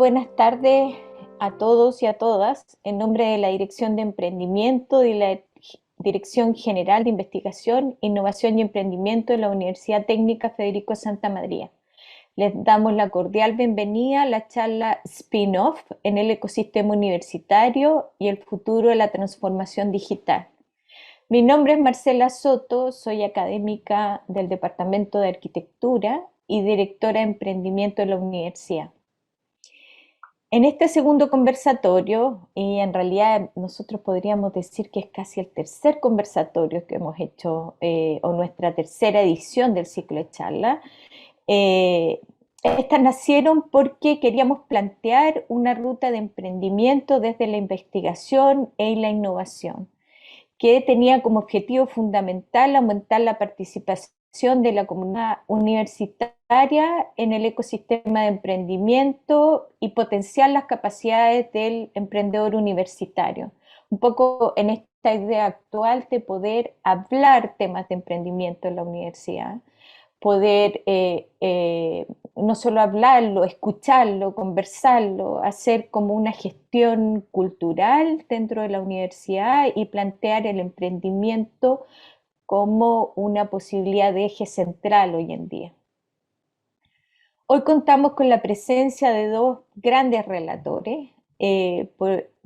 buenas tardes a todos y a todas. En nombre de la Dirección de Emprendimiento y la Dirección General de Investigación, Innovación y Emprendimiento de la Universidad Técnica Federico Santa María. Les damos la cordial bienvenida a la charla Spin-off en el ecosistema universitario y el futuro de la transformación digital. Mi nombre es Marcela Soto, soy académica del Departamento de Arquitectura y directora de Emprendimiento de la universidad. En este segundo conversatorio, y en realidad nosotros podríamos decir que es casi el tercer conversatorio que hemos hecho, o nuestra tercera edición del ciclo de charla, estas nacieron porque queríamos plantear una ruta de emprendimiento desde la investigación y la innovación, que tenía como objetivo fundamental aumentar la participación de la comunidad universitaria en el ecosistema de emprendimiento y potenciar las capacidades del emprendedor universitario. Un poco en esta idea actual de poder hablar temas de emprendimiento en la universidad, poder no solo hablarlo, escucharlo, conversarlo, hacer como una gestión cultural dentro de la universidad y plantear el emprendimiento como una posibilidad de eje central hoy en día. Hoy contamos con la presencia de dos grandes relatores.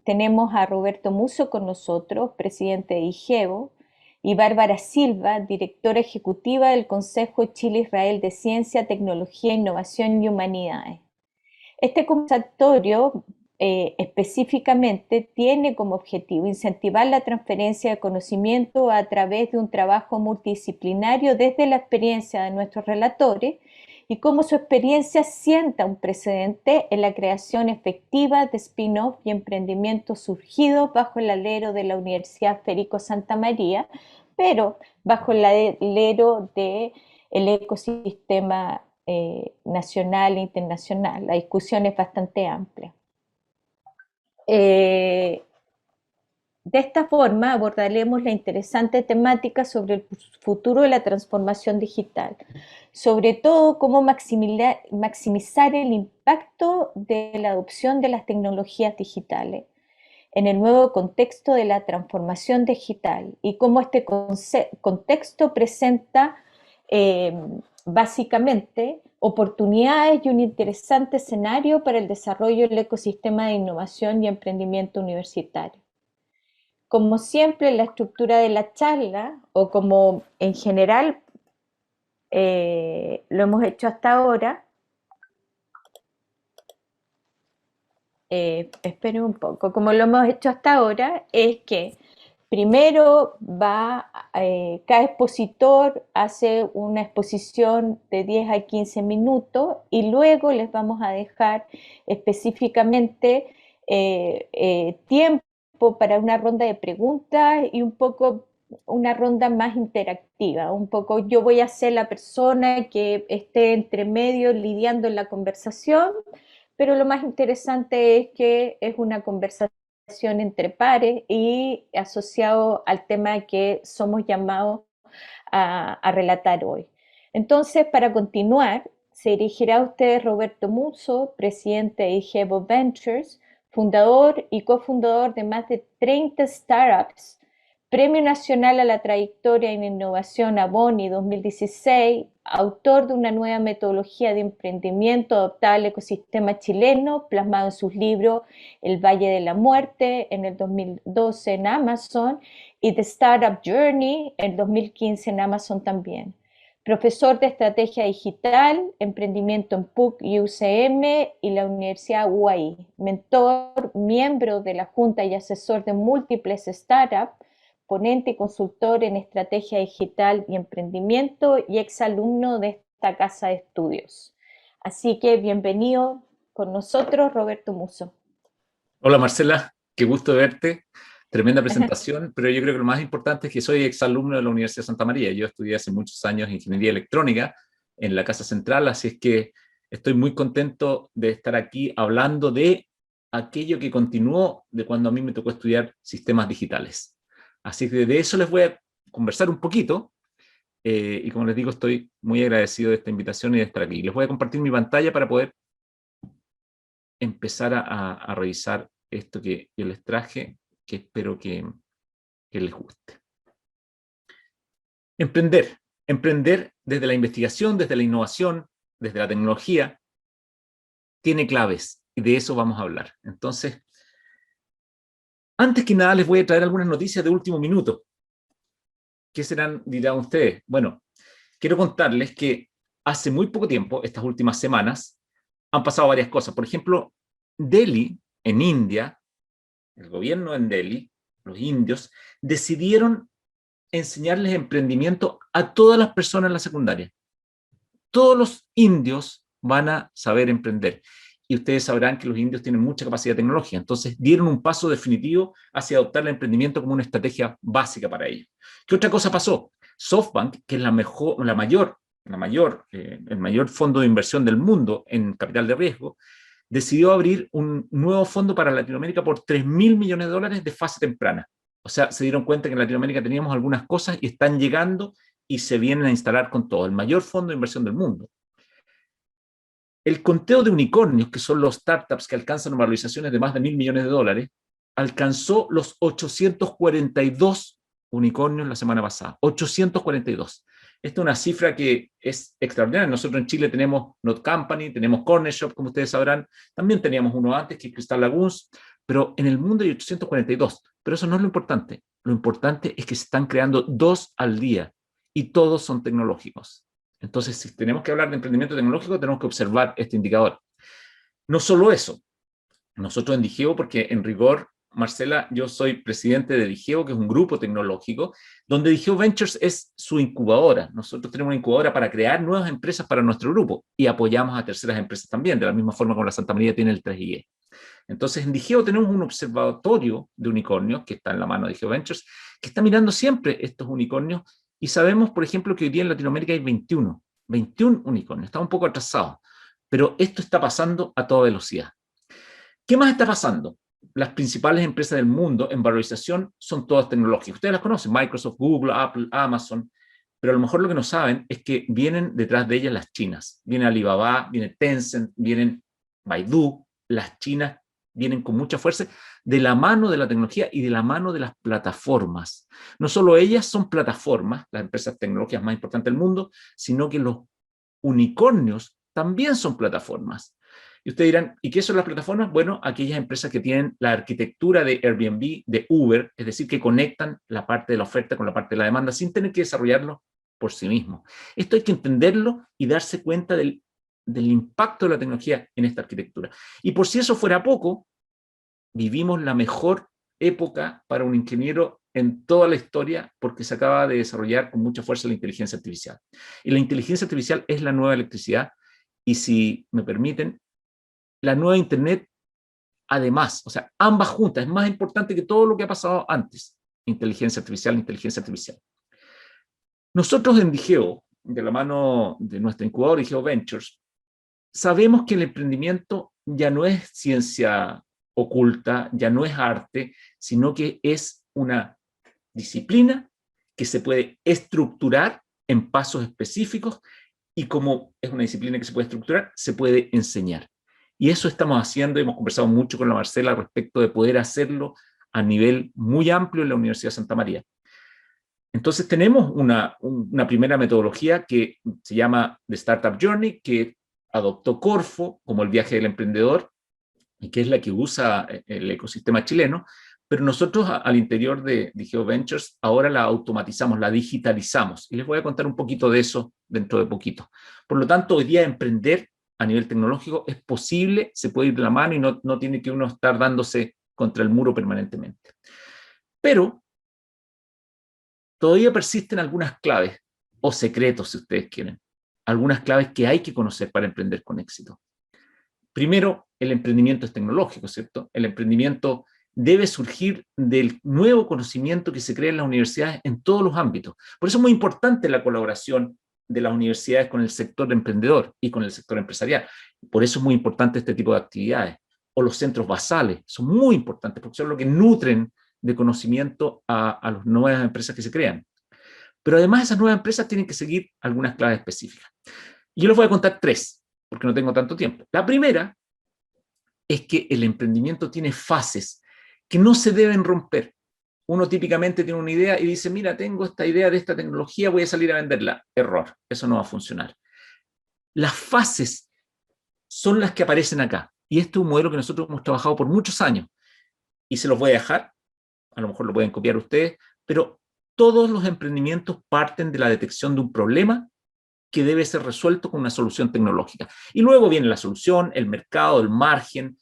Tenemos a Roberto Musso con nosotros, presidente de IGEVO, y Bárbara Silva, directora ejecutiva del Consejo Chile-Israel de Ciencia, Tecnología, Innovación y Humanidades. Este conversatorio específicamente tiene como objetivo incentivar la transferencia de conocimiento a través de un trabajo multidisciplinario desde la experiencia de nuestros relatores y cómo su experiencia sienta un precedente en la creación efectiva de spin-off y emprendimientos surgidos bajo el alero de la Universidad Federico Santa María, pero bajo el alero del ecosistema nacional e internacional. La discusión es bastante amplia. De esta forma abordaremos la interesante temática sobre el futuro de la transformación digital, sobre todo cómo maximizar el impacto de la adopción de las tecnologías digitales en el nuevo contexto de la transformación digital y cómo este contexto presenta básicamente oportunidades y un interesante escenario para el desarrollo del ecosistema de innovación y emprendimiento universitario. Como siempre, la estructura de la charla, o como en general lo hemos hecho hasta ahora, esperen un poco, como lo hemos hecho hasta ahora, es que primero cada expositor hace una exposición de 10 a 15 minutos y luego les vamos a dejar específicamente tiempo para una ronda de preguntas y un poco una ronda más interactiva. Un poco yo voy a ser la persona que esté entre medio lidiando en la conversación, pero lo más interesante es que es una conversación entre pares y asociado al tema que somos llamados a relatar hoy. Entonces, para continuar, se dirigirá a usted Roberto Musso, presidente de IGEVO Ventures, fundador y cofundador de más de 30 startups, Premio Nacional a la Trayectoria en Innovación a Boni 2016, autor de una nueva metodología de emprendimiento adaptada al ecosistema chileno, plasmado en sus libros El Valle de la Muerte en el 2012 en Amazon y The Startup Journey en el 2015 en Amazon también. Profesor de Estrategia Digital, Emprendimiento en PUC y UCM y la Universidad UAI. Mentor, miembro de la Junta y asesor de múltiples startups, ponente y consultor en estrategia digital y emprendimiento y exalumno de esta casa de estudios. Así que bienvenido con nosotros, Roberto Musso. Hola Marcela, qué gusto verte. Tremenda presentación, pero yo creo que lo más importante es que soy exalumno de la Universidad de Santa María. Yo estudié hace muchos años ingeniería electrónica en la Casa Central, así es que estoy muy contento de estar aquí hablando de aquello que continuó de cuando a mí me tocó estudiar sistemas digitales. Así que de eso les voy a conversar un poquito y como les digo, estoy muy agradecido de esta invitación y de estar aquí. Les voy a compartir mi pantalla para poder empezar a revisar esto que yo les traje, que espero que les guste. Emprender. Emprender desde la investigación, desde la innovación, desde la tecnología, tiene claves, y de eso vamos a hablar. Entonces, antes que nada les voy a traer algunas noticias de último minuto. ¿Qué serán, dirán ustedes? Bueno, quiero contarles que hace muy poco tiempo, estas últimas semanas, han pasado varias cosas. Por ejemplo, Delhi, en India, el gobierno en Delhi, los indios, decidieron enseñarles emprendimiento a todas las personas en la secundaria. Todos los indios van a saber emprender. Y ustedes sabrán que los indios tienen mucha capacidad tecnológica, entonces dieron un paso definitivo hacia adoptar el emprendimiento como una estrategia básica para ellos. ¿Qué otra cosa pasó? SoftBank, que es el mayor fondo de inversión del mundo en capital de riesgo, decidió abrir un nuevo fondo para Latinoamérica por $3.000 millones de fase temprana. O sea, se dieron cuenta que en Latinoamérica teníamos algunas cosas y están llegando y se vienen a instalar con todo. El mayor fondo de inversión del mundo. El conteo de unicornios, que son los startups que alcanzan valorizaciones de más de $1.000 millones, alcanzó los 842 unicornios la semana pasada. 842. Esta es una cifra que es extraordinaria. Nosotros en Chile tenemos Not Company, tenemos Corner Shop, como ustedes sabrán. También teníamos uno antes, que es Crystal Lagoons, pero en el mundo hay 842. Pero eso no es lo importante. Lo importante es que se están creando 2 al día y todos son tecnológicos. Entonces, si tenemos que hablar de emprendimiento tecnológico, tenemos que observar este indicador. No solo eso, nosotros en Digeo, porque en rigor, Marcela, yo soy presidente de Digeo, que es un grupo tecnológico, donde Digeo Ventures es su incubadora. Nosotros tenemos una incubadora para crear nuevas empresas para nuestro grupo y apoyamos a terceras empresas también, de la misma forma como la Santa María tiene el 3IE. Entonces, en Digeo tenemos un observatorio de unicornios, que está en la mano de Digeo Ventures, que está mirando siempre estos unicornios. Y sabemos, por ejemplo, que hoy día en Latinoamérica hay 21 unicornios. Está un poco atrasado, pero esto está pasando a toda velocidad. ¿Qué más está pasando? Las principales empresas del mundo en valorización son todas tecnológicas. Ustedes las conocen, Microsoft, Google, Apple, Amazon, pero a lo mejor lo que no saben es que vienen detrás de ellas las chinas. Viene Alibaba, viene Tencent, vienen Baidu, las chinas vienen con mucha fuerza de la mano de la tecnología y de la mano de las plataformas. No solo ellas son plataformas, las empresas tecnológicas más importantes del mundo, sino que los unicornios también son plataformas. Y ustedes dirán, ¿y qué son las plataformas? Bueno, aquellas empresas que tienen la arquitectura de Airbnb, de Uber, es decir, que conectan la parte de la oferta con la parte de la demanda sin tener que desarrollarlo por sí mismo. Esto hay que entenderlo y darse cuenta del impacto de la tecnología en esta arquitectura. Y por si eso fuera poco, vivimos la mejor época para un ingeniero en toda la historia porque se acaba de desarrollar con mucha fuerza la inteligencia artificial. Y la inteligencia artificial es la nueva electricidad y, si me permiten, la nueva Internet además, o sea, ambas juntas, es más importante que todo lo que ha pasado antes. Inteligencia artificial. Nosotros en Digeo, de la mano de nuestra incubadora Digeo Ventures, sabemos que el emprendimiento ya no es ciencia oculta, ya no es arte, sino que es una disciplina que se puede estructurar en pasos específicos y, como es una disciplina que se puede estructurar, se puede enseñar. Y eso estamos haciendo, hemos conversado mucho con la Marcela respecto de poder hacerlo a nivel muy amplio en la Universidad de Santa María. Entonces tenemos una primera metodología que se llama The Startup Journey, que adoptó Corfo como el viaje del emprendedor, y que es la que usa el ecosistema chileno, pero nosotros al interior de Digeo Ventures ahora la automatizamos, la digitalizamos, y les voy a contar un poquito de eso dentro de poquito. Por lo tanto, hoy día emprender a nivel tecnológico es posible, se puede ir de la mano y no tiene que uno estar dándose contra el muro permanentemente. Pero todavía persisten algunas claves, o secretos si ustedes quieren, algunas claves que hay que conocer para emprender con éxito. Primero, el emprendimiento es tecnológico, ¿cierto? El emprendimiento debe surgir del nuevo conocimiento que se crea en las universidades en todos los ámbitos. Por eso es muy importante la colaboración de las universidades con el sector emprendedor y con el sector empresarial. Por eso es muy importante este tipo de actividades. O los centros basales son muy importantes porque son los que nutren de conocimiento a las nuevas empresas que se crean. Pero además esas nuevas empresas tienen que seguir algunas claves específicas. Y yo les voy a contar 3, porque no tengo tanto tiempo. La primera es que el emprendimiento tiene fases que no se deben romper. Uno típicamente tiene una idea y dice, mira, tengo esta idea de esta tecnología, voy a salir a venderla. Error, eso no va a funcionar. Las fases son las que aparecen acá. Y este es un modelo que nosotros hemos trabajado por muchos años. Y se los voy a dejar, a lo mejor lo pueden copiar ustedes, pero todos los emprendimientos parten de la detección de un problema que debe ser resuelto con una solución tecnológica. Y luego viene la solución, el mercado, el margen,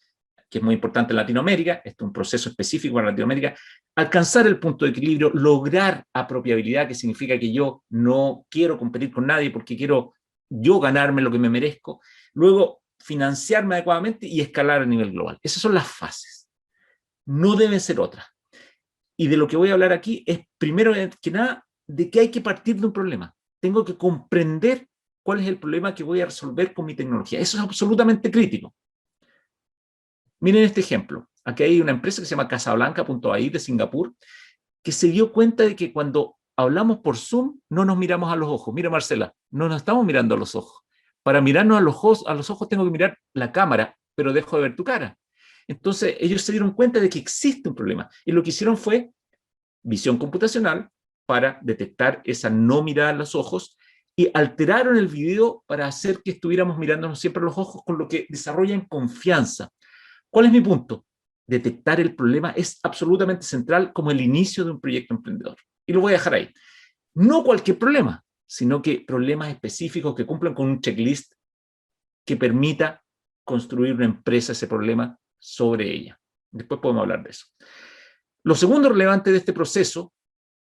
que es muy importante en Latinoamérica, este es un proceso específico para Latinoamérica, alcanzar el punto de equilibrio, lograr apropiabilidad, que significa que yo no quiero competir con nadie porque quiero yo ganarme lo que me merezco, luego financiarme adecuadamente y escalar a nivel global. Esas son las fases. No deben ser otras. Y de lo que voy a hablar aquí es, primero que nada, de que hay que partir de un problema. Tengo que comprender cuál es el problema que voy a resolver con mi tecnología. Eso es absolutamente crítico. Miren este ejemplo. Aquí hay una empresa que se llama Casablanca.ai de Singapur, que se dio cuenta de que cuando hablamos por Zoom no nos miramos a los ojos. Mira, Marcela, no nos estamos mirando a los ojos. Para mirarnos a los ojos tengo que mirar la cámara, pero dejo de ver tu cara. Entonces ellos se dieron cuenta de que existe un problema y lo que hicieron fue visión computacional para detectar esa no mirada a los ojos y alteraron el video para hacer que estuviéramos mirándonos siempre a los ojos, con lo que desarrollan confianza. ¿Cuál es mi punto? Detectar el problema es absolutamente central como el inicio de un proyecto emprendedor. Y lo voy a dejar ahí. No cualquier problema, sino que problemas específicos que cumplan con un checklist que permita construir una empresa, ese problema, sobre ella. Después podemos hablar de eso. Lo segundo relevante de este proceso,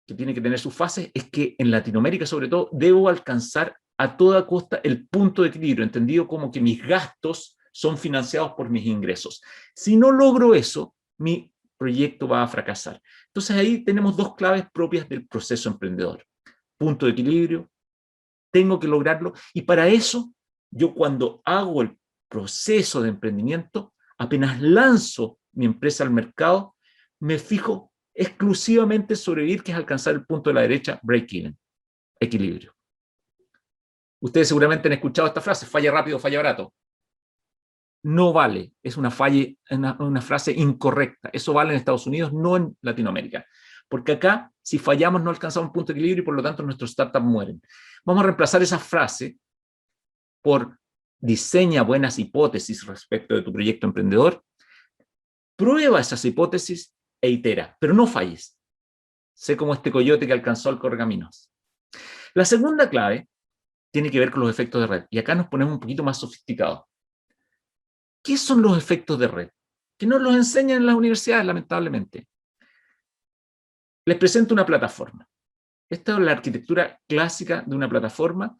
que tiene que tener sus fases, es que en Latinoamérica, sobre todo, debo alcanzar a toda costa el punto de equilibrio, entendido como que mis gastos son financiados por mis ingresos. Si no logro eso, mi proyecto va a fracasar. Entonces ahí tenemos dos claves propias del proceso emprendedor. Punto de equilibrio, tengo que lograrlo, y para eso, yo cuando hago el proceso de emprendimiento, apenas lanzo mi empresa al mercado, me fijo exclusivamente en sobrevivir, que es alcanzar el punto de la derecha, break-even, equilibrio. Ustedes seguramente han escuchado esta frase, falla rápido, falla barato. No vale, es una frase incorrecta. Eso vale en Estados Unidos, no en Latinoamérica. Porque acá, si fallamos, no alcanzamos un punto de equilibrio y por lo tanto nuestros startups mueren. Vamos a reemplazar esa frase por diseña buenas hipótesis respecto de tu proyecto emprendedor, prueba esas hipótesis e itera, pero no falles. Sé como este coyote que alcanzó el correcaminos. La segunda clave tiene que ver con los efectos de red, y acá nos ponemos un poquito más sofisticados. ¿Qué son los efectos de red? Que no los enseñan en las universidades, lamentablemente. Les presento una plataforma. Esta es la arquitectura clásica de una plataforma,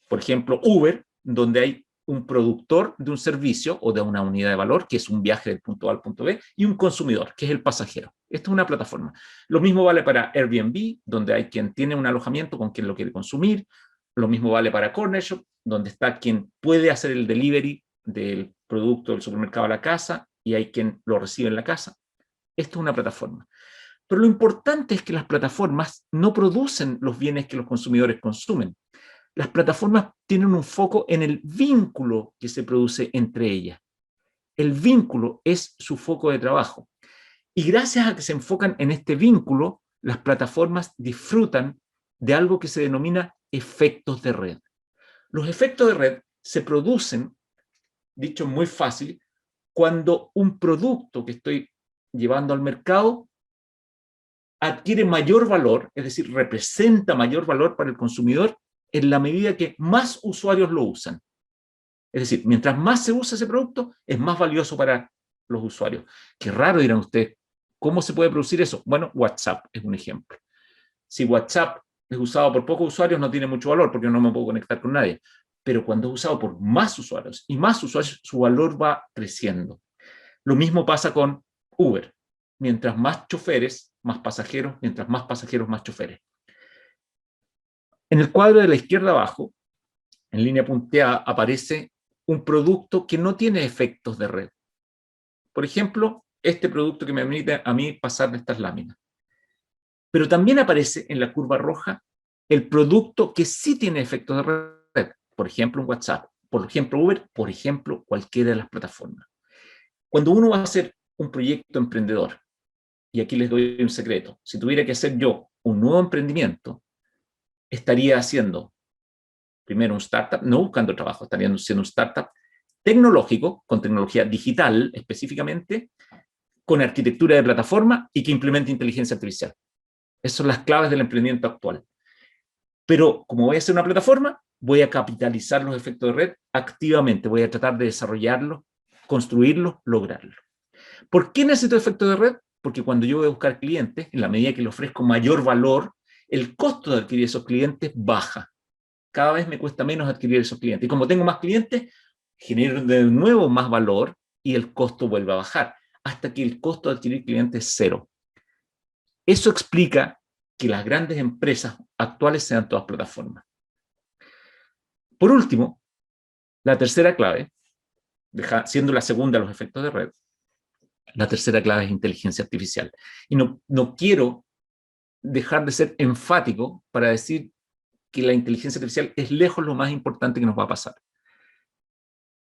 por ejemplo, Uber, donde hay un productor de un servicio o de una unidad de valor, que es un viaje del punto A al punto B, y un consumidor, que es el pasajero. Esta es una plataforma. Lo mismo vale para Airbnb, donde hay quien tiene un alojamiento con quien lo quiere consumir. Lo mismo vale para Corner Shop, donde está quien puede hacer el delivery del producto del supermercado a la casa y hay quien lo recibe en la casa. Esto es una plataforma. Pero lo importante es que las plataformas no producen los bienes que los consumidores consumen. Las plataformas tienen un foco en el vínculo que se produce entre ellas. El vínculo es su foco de trabajo. Y gracias a que se enfocan en este vínculo, las plataformas disfrutan de algo que se denomina efectos de red. Los efectos de red se producen, dicho muy fácil, cuando un producto que estoy llevando al mercado adquiere mayor valor, es decir, representa mayor valor para el consumidor en la medida que más usuarios lo usan. Es decir, mientras más se usa ese producto, es más valioso para los usuarios. Qué raro, dirán ustedes. ¿Cómo se puede producir eso? Bueno, WhatsApp es un ejemplo. Si WhatsApp es usado por pocos usuarios, no tiene mucho valor porque no me puedo conectar con nadie. Pero cuando es usado por más usuarios y más usuarios, su valor va creciendo. Lo mismo pasa con Uber. Mientras más choferes, más pasajeros, mientras más pasajeros, más choferes. En el cuadro de la izquierda abajo, en línea punteada, aparece un producto que no tiene efectos de red. Por ejemplo, este producto que me permite a mí pasar de estas láminas. Pero también aparece en la curva roja el producto que sí tiene efectos de red. Por ejemplo, un WhatsApp. Por ejemplo, Uber. Por ejemplo, cualquiera de las plataformas. Cuando uno va a hacer un proyecto emprendedor, y aquí les doy un secreto, si tuviera que hacer yo un nuevo emprendimiento, estaría haciendo primero un startup, no buscando trabajo, estaría haciendo un startup tecnológico, con tecnología digital específicamente, con arquitectura de plataforma y que implemente inteligencia artificial. Esas son las claves del emprendimiento actual. Pero como voy a hacer una plataforma, voy a capitalizar los efectos de red activamente, voy a tratar de desarrollarlos, construirlos, lograrlos. ¿Por qué necesito efectos de red? Porque cuando yo voy a buscar clientes, en la medida que le ofrezco mayor valor, el costo de adquirir esos clientes baja. Cada vez me cuesta menos adquirir esos clientes. Y como tengo más clientes, genero de nuevo más valor y el costo vuelve a bajar, hasta que el costo de adquirir clientes es cero. Eso explica que las grandes empresas actuales sean todas plataformas. Por último, la tercera clave, siendo la segunda los efectos de red, la tercera clave es inteligencia artificial. Y no quiero dejar de ser enfático para decir que la inteligencia artificial es lejos lo más importante que nos va a pasar.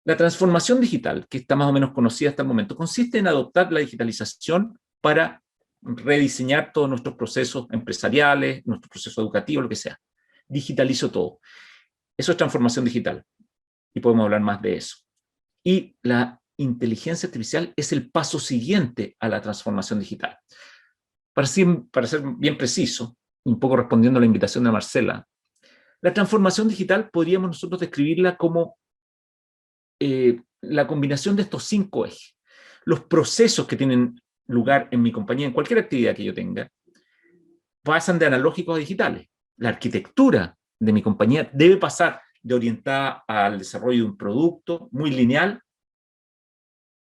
La transformación digital, que está más o menos conocida hasta el momento, consiste en adoptar la digitalización para rediseñar todos nuestros procesos empresariales, nuestros procesos educativos, lo que sea. Digitalizo todo. Eso es transformación digital. Y podemos hablar más de eso. Y la inteligencia artificial es el paso siguiente a la transformación digital. Para ser bien preciso, un poco respondiendo a la invitación de Marcela, la transformación digital podríamos nosotros describirla como la combinación de estos 5 ejes. Los procesos que tienen lugar en mi compañía, en cualquier actividad que yo tenga, pasan de analógicos a digitales. La arquitectura de mi compañía debe pasar de orientada al desarrollo de un producto muy lineal,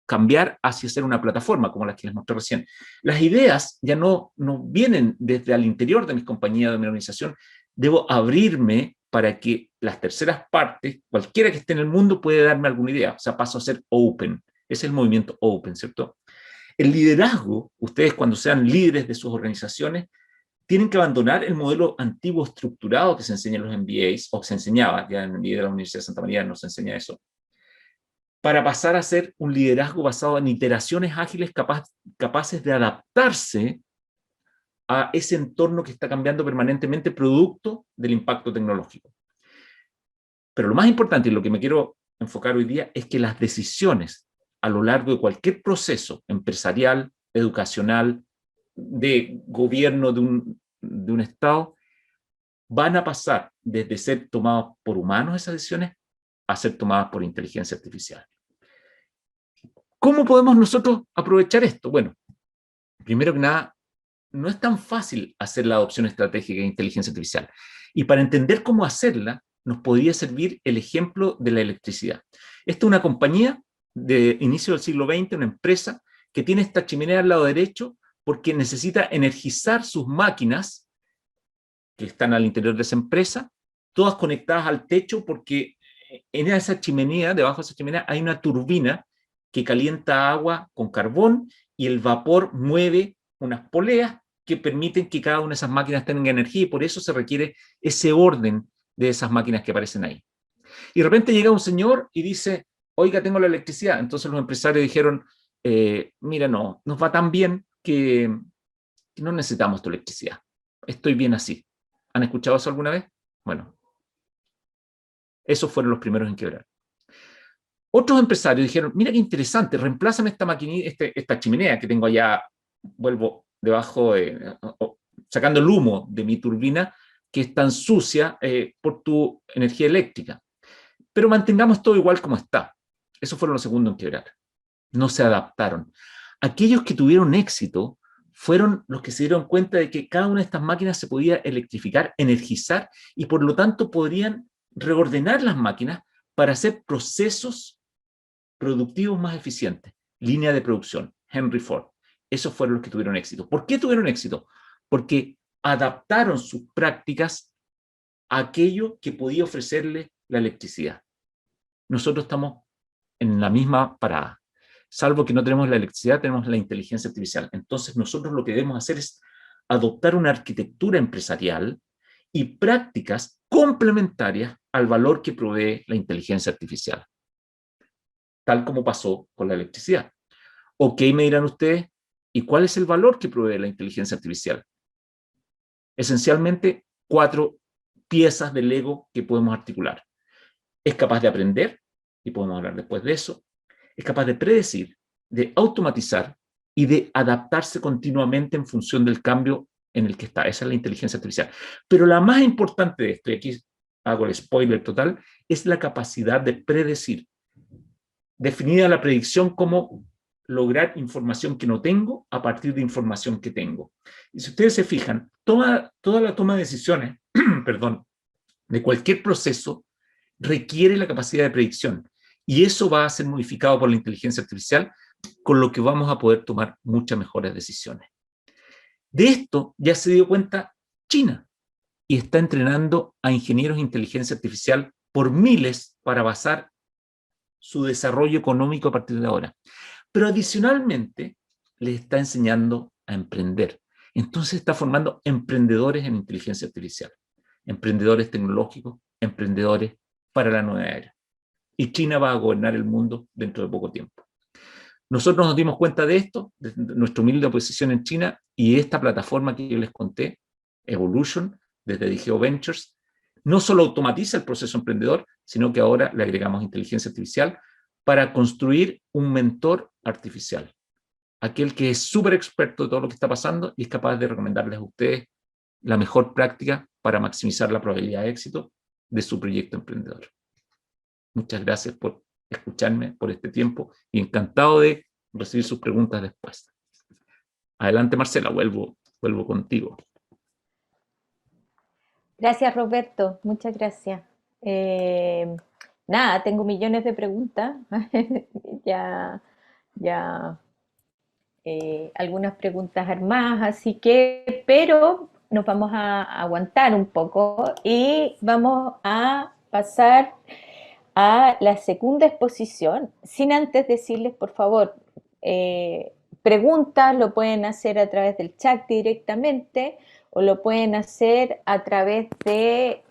cambiar hacia ser una plataforma, como las que les mostré recién. Las ideas ya no vienen desde el interior de mis compañías, de mi organización. Debo abrirme para que las terceras partes, cualquiera que esté en el mundo, puede darme alguna idea. O sea, paso a ser open. Ese es el movimiento open, ¿cierto? El liderazgo, ustedes cuando sean líderes de sus organizaciones, tienen que abandonar el modelo antiguo estructurado que se enseña en los MBAs, o se enseñaba, ya en el MBA de la Universidad de Santa María no se enseña eso, para pasar a ser un liderazgo basado en iteraciones ágiles capaces de adaptarse a ese entorno que está cambiando permanentemente producto del impacto tecnológico. Pero lo más importante y lo que me quiero enfocar hoy día es que las decisiones a lo largo de cualquier proceso empresarial, educacional, de gobierno de un Estado, van a pasar desde ser tomadas por humanos esas decisiones a ser tomadas por inteligencia artificial. ¿Cómo podemos nosotros aprovechar esto? Bueno, primero que nada, no es tan fácil hacer la adopción estratégica de inteligencia artificial. Y para entender cómo hacerla, nos podría servir el ejemplo de la electricidad. Esta es una compañía de inicio del siglo XX, una empresa que tiene esta chimenea al lado derecho porque necesita energizar sus máquinas que están al interior de esa empresa, todas conectadas al techo porque en esa chimenea, debajo de esa chimenea, hay una turbina que calienta agua con carbón y el vapor mueve unas poleas que permiten que cada una de esas máquinas tenga energía y por eso se requiere ese orden de esas máquinas que aparecen ahí. Y de repente llega un señor y dice, oiga, tengo la electricidad. Entonces los empresarios dijeron, mira, no, nos va tan bien que no necesitamos tu electricidad. Estoy bien así. ¿Han escuchado eso alguna vez? Bueno, esos fueron los primeros en quebrar. Otros empresarios dijeron, mira qué interesante, reemplázame esta maquinita, esta chimenea que tengo allá, vuelvo debajo, sacando el humo de mi turbina, que es tan sucia por tu energía eléctrica. Pero mantengamos todo igual como está. Esos fueron los segundos en quebrar. No se adaptaron. Aquellos que tuvieron éxito fueron los que se dieron cuenta de que cada una de estas máquinas se podía electrificar, energizar, y por lo tanto podrían reordenar las máquinas para hacer procesos productivos más eficientes. Línea de producción, Henry Ford. Esos fueron los que tuvieron éxito. ¿Por qué tuvieron éxito? Porque adaptaron sus prácticas a aquello que podía ofrecerle la electricidad. Nosotros estamos en la misma parada. Salvo que no tenemos la electricidad, tenemos la inteligencia artificial. Entonces nosotros lo que debemos hacer es adoptar una arquitectura empresarial y prácticas complementarias al valor que provee la inteligencia artificial, tal como pasó con la electricidad. Ok, me dirán ustedes, ¿y cuál es el valor que provee la inteligencia artificial? Esencialmente, 4 piezas del Lego que podemos articular. Es capaz de aprender, y podemos hablar después de eso. Es capaz de predecir, de automatizar y de adaptarse continuamente en función del cambio en el que está. Esa es la inteligencia artificial. Pero la más importante de esto, y aquí hago el spoiler total, es la capacidad de predecir. Definida la predicción como lograr información que no tengo a partir de información que tengo. Y si ustedes se fijan, toda la toma de decisiones, perdón, de cualquier proceso requiere la capacidad de predicción. Y eso va a ser modificado por la inteligencia artificial, con lo que vamos a poder tomar muchas mejores decisiones. De esto ya se dio cuenta China y está entrenando a ingenieros de inteligencia artificial por miles para basar su desarrollo económico a partir de ahora. Pero adicionalmente les está enseñando a emprender. Entonces está formando emprendedores en inteligencia artificial, emprendedores tecnológicos, emprendedores para la nueva era. Y China va a gobernar el mundo dentro de poco tiempo. Nosotros nos dimos cuenta de esto, de nuestra humilde posición en China, y esta plataforma que yo les conté, Evolution, desde Digeo Ventures, no solo automatiza el proceso emprendedor, sino que ahora le agregamos inteligencia artificial para construir un mentor artificial, aquel que es súper experto de todo lo que está pasando y es capaz de recomendarles a ustedes la mejor práctica para maximizar la probabilidad de éxito de su proyecto emprendedor. Muchas gracias por escucharme por este tiempo y encantado de recibir sus preguntas después. Adelante, Marcela, vuelvo contigo. Gracias, Roberto. Muchas gracias. Eh, Nada, tengo millones de preguntas. Ya, ya algunas preguntas armadas, así que, pero nos vamos a aguantar un poco y vamos a pasar a la segunda exposición, sin antes decirles, por favor, preguntas lo pueden hacer a través del chat directamente o lo pueden hacer a través de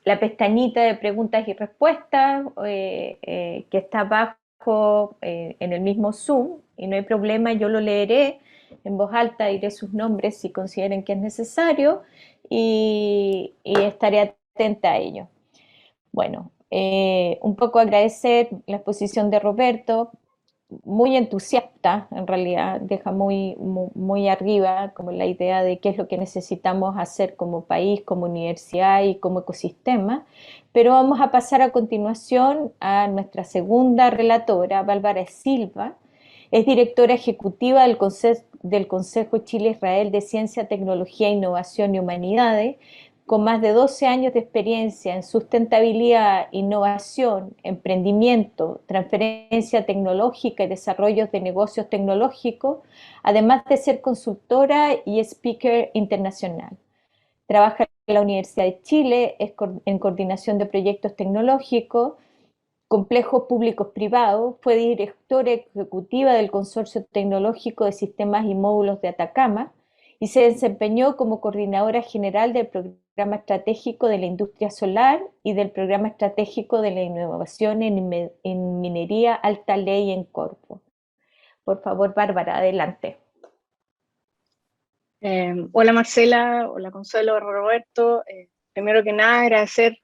la pestañita de preguntas y respuestas que está abajo en el mismo Zoom, y no hay problema, yo lo leeré en voz alta, diré sus nombres si consideren que es necesario y estaré atenta a ello. Bueno, un poco agradecer la exposición de Roberto, muy entusiasta en realidad, deja muy arriba como la idea de qué es lo que necesitamos hacer como país, como universidad y como ecosistema. Pero vamos a pasar a continuación a nuestra segunda relatora, Bárbara Silva. Es directora ejecutiva del Consejo Chile-Israel de Ciencia, Tecnología, Innovación y Humanidades, con más de 12 años de experiencia en sustentabilidad, innovación, emprendimiento, transferencia tecnológica y desarrollos de negocios tecnológicos, además de ser consultora y speaker internacional. Trabaja en la Universidad de Chile en coordinación de proyectos tecnológicos, complejos públicos privados, fue directora ejecutiva del Consorcio Tecnológico de Sistemas y Módulos de Atacama y se desempeñó como coordinadora general del Programa Estratégico de la Industria Solar y del Programa Estratégico de la Innovación en Minería Alta Ley en Corfo. Por favor, Bárbara, adelante. Hola Marcela, hola Consuelo, Roberto. Primero que nada, agradecer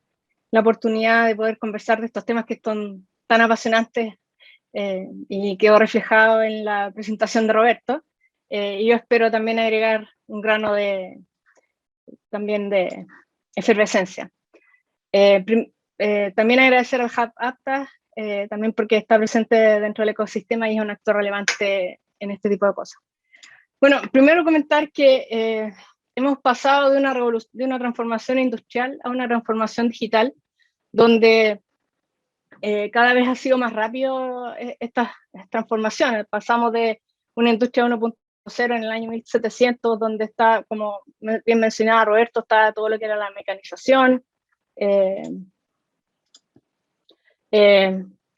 la oportunidad de poder conversar de estos temas que son tan apasionantes y quedó reflejado en la presentación de Roberto. Y yo espero también agregar un grano también de efervescencia. También agradecer al Hub Apta, también porque está presente dentro del ecosistema y es un actor relevante en este tipo de cosas. Bueno, primero comentar que hemos pasado de una transformación industrial a una transformación digital, donde cada vez ha sido más rápido estas transformaciones. Pasamos de una industria 1.0 en el año 1700, donde está, como bien mencionaba Roberto, está todo lo que era la mecanización,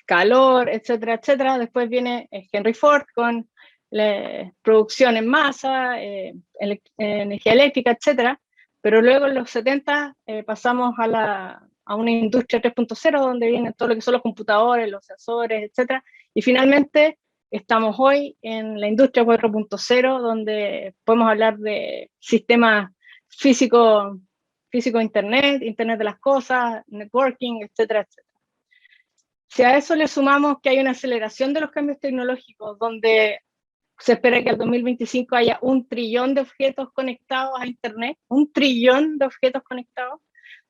calor, etcétera, etcétera. Después viene Henry Ford con producción en masa, energía eléctrica, etcétera. Pero luego en los 70 pasamos a una industria 3.0, donde vienen todo lo que son los computadores, los sensores, etcétera. Y finalmente estamos hoy en la industria 4.0, donde podemos hablar de sistemas físico Internet, Internet de las cosas, networking, etcétera, etcétera. Si a eso le sumamos que hay una aceleración de los cambios tecnológicos, donde se espera que al 2025 haya 1 trillón de objetos conectados a Internet, 1 trillón de objetos conectados,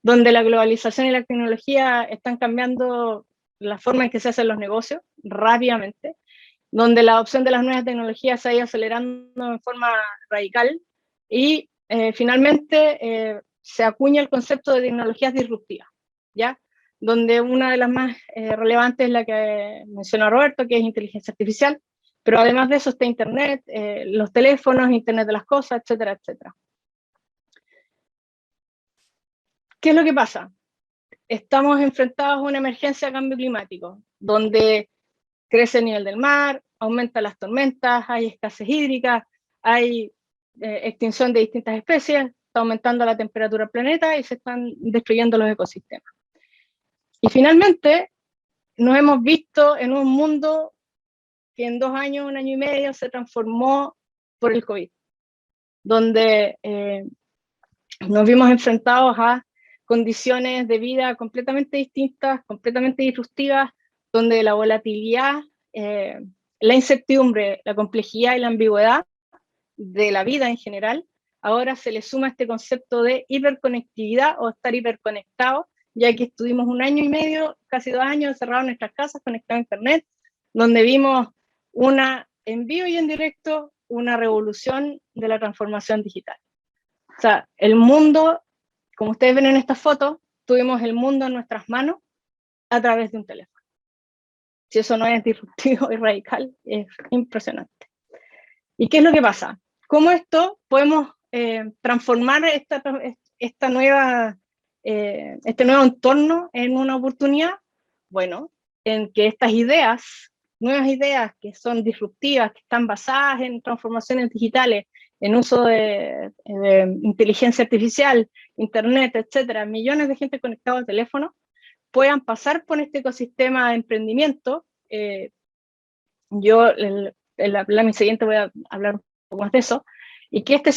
donde la globalización y la tecnología están cambiando la forma en que se hacen los negocios rápidamente, donde la adopción de las nuevas tecnologías se ha ido acelerando en forma radical y finalmente se acuña el concepto de tecnologías disruptivas, ¿ya? Donde una de las más relevantes es la que mencionó Roberto, que es inteligencia artificial, pero además de eso está Internet, los teléfonos, Internet de las cosas, etcétera, etcétera. ¿Qué es lo que pasa? Estamos enfrentados a una emergencia de cambio climático, donde crece el nivel del mar, aumentan las tormentas, hay escasez hídrica, hay extinción de distintas especies, está aumentando la temperatura del planeta y se están destruyendo los ecosistemas. Y finalmente, nos hemos visto en un mundo que en 2 años, 1 año y medio, se transformó por el COVID, donde nos vimos enfrentados a condiciones de vida completamente distintas, completamente disruptivas, donde la volatilidad, la incertidumbre, la complejidad y la ambigüedad de la vida en general, ahora se le suma este concepto de hiperconectividad o estar hiperconectado, ya que estuvimos 1 año y medio, casi 2 años encerrados en nuestras casas, conectados a Internet, donde vimos en vivo y en directo una revolución de la transformación digital. O sea, el mundo, como ustedes ven en esta foto, tuvimos el mundo en nuestras manos a través de un teléfono. Si eso no es disruptivo y radical, es impresionante. ¿Y qué es lo que pasa? ¿Cómo esto podemos transformar este nuevo entorno en una oportunidad? Bueno, en que estas ideas, nuevas ideas que son disruptivas, que están basadas en transformaciones digitales, en uso de inteligencia artificial, internet, etcétera, millones de gente conectada al teléfono, puedan pasar por este ecosistema de emprendimiento. Yo en la mi siguiente voy a hablar un poco más de eso, y que este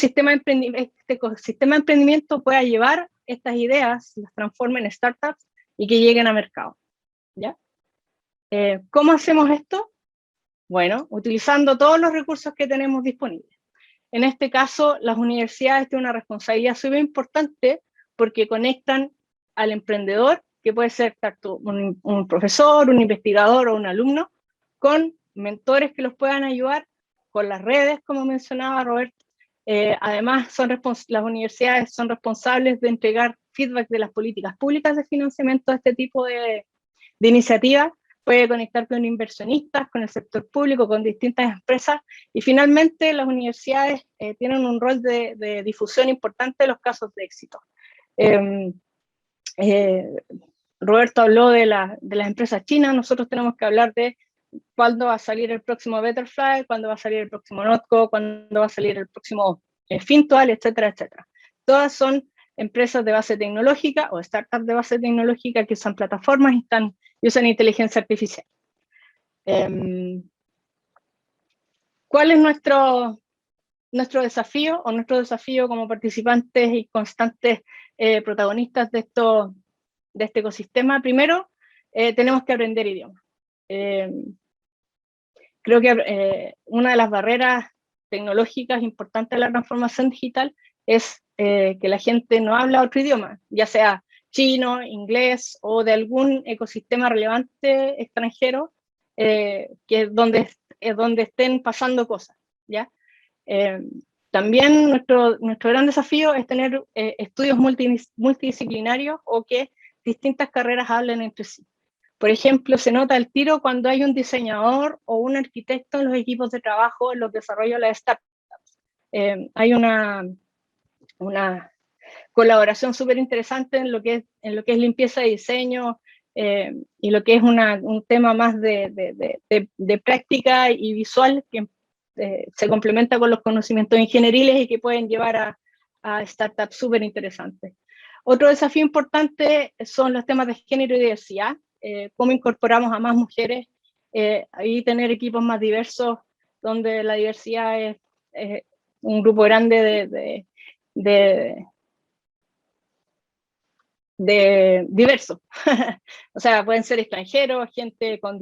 ecosistema de emprendimiento pueda llevar estas ideas, las transforme en startups y que lleguen a mercado, ¿ya? ¿Cómo hacemos esto? Bueno, utilizando todos los recursos que tenemos disponibles. En este caso, las universidades tienen una responsabilidad súper importante porque conectan al emprendedor, que puede ser tanto un profesor, un investigador o un alumno, con mentores que los puedan ayudar, con las redes, como mencionaba Roberto. Además, las universidades son responsables de entregar feedback de las políticas públicas de financiamiento de este tipo de iniciativas. Puede conectar con inversionistas, con el sector público, con distintas empresas, y finalmente las universidades tienen un rol de difusión importante de los casos de éxito. Roberto habló de las empresas chinas, nosotros tenemos que hablar de cuándo va a salir el próximo Betterfly, cuándo va a salir el próximo Notco, cuándo va a salir el próximo Fintual, etcétera, etcétera. Todas son empresas de base tecnológica o startups de base tecnológica que usan plataformas y usan inteligencia artificial. ¿Cuál es nuestro desafío o nuestro desafío como participantes y constantes protagonistas de este ecosistema? Primero, tenemos que aprender idiomas. Creo que una de las barreras tecnológicas importantes de la transformación digital es que la gente no habla otro idioma, ya sea chino, inglés o de algún ecosistema relevante extranjero donde estén pasando cosas, ¿ya? También nuestro gran desafío es tener estudios multidisciplinarios o que distintas carreras hablen entre sí. Por ejemplo, se nota el tiro cuando hay un diseñador o un arquitecto en los equipos de trabajo en los desarrollos de las startups. Hay una colaboración súper interesante en lo que es limpieza de diseño y lo que es un tema más de práctica y visual que se complementa con los conocimientos ingenieriles y que pueden llevar a startups súper interesantes. Otro desafío importante son los temas de género y diversidad. Cómo incorporamos a más mujeres ahí tener equipos más diversos, donde la diversidad es un grupo grande de diversos. O sea, pueden ser extranjeros, gente con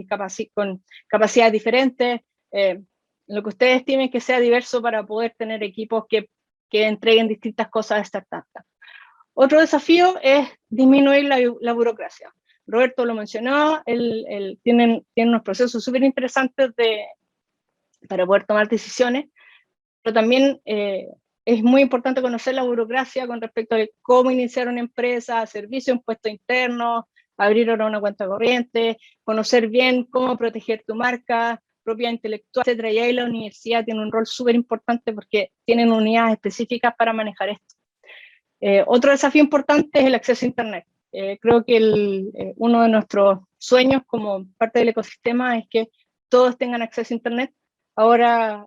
capacidades diferentes, lo que ustedes estimen que sea diverso para poder tener equipos que entreguen distintas cosas a startups. Otro desafío es disminuir la burocracia. Roberto lo mencionó, tienen unos procesos súper interesantes para poder tomar decisiones, pero también es muy importante conocer la burocracia con respecto a cómo iniciar una empresa, servicio, un puesto interno, abrir ahora una cuenta corriente, conocer bien cómo proteger tu marca, propiedad intelectual, etc. Y ahí la universidad tiene un rol súper importante porque tienen unidades específicas para manejar esto. Otro desafío importante es el acceso a Internet. Creo que uno de nuestros sueños como parte del ecosistema es que todos tengan acceso a Internet. Ahora,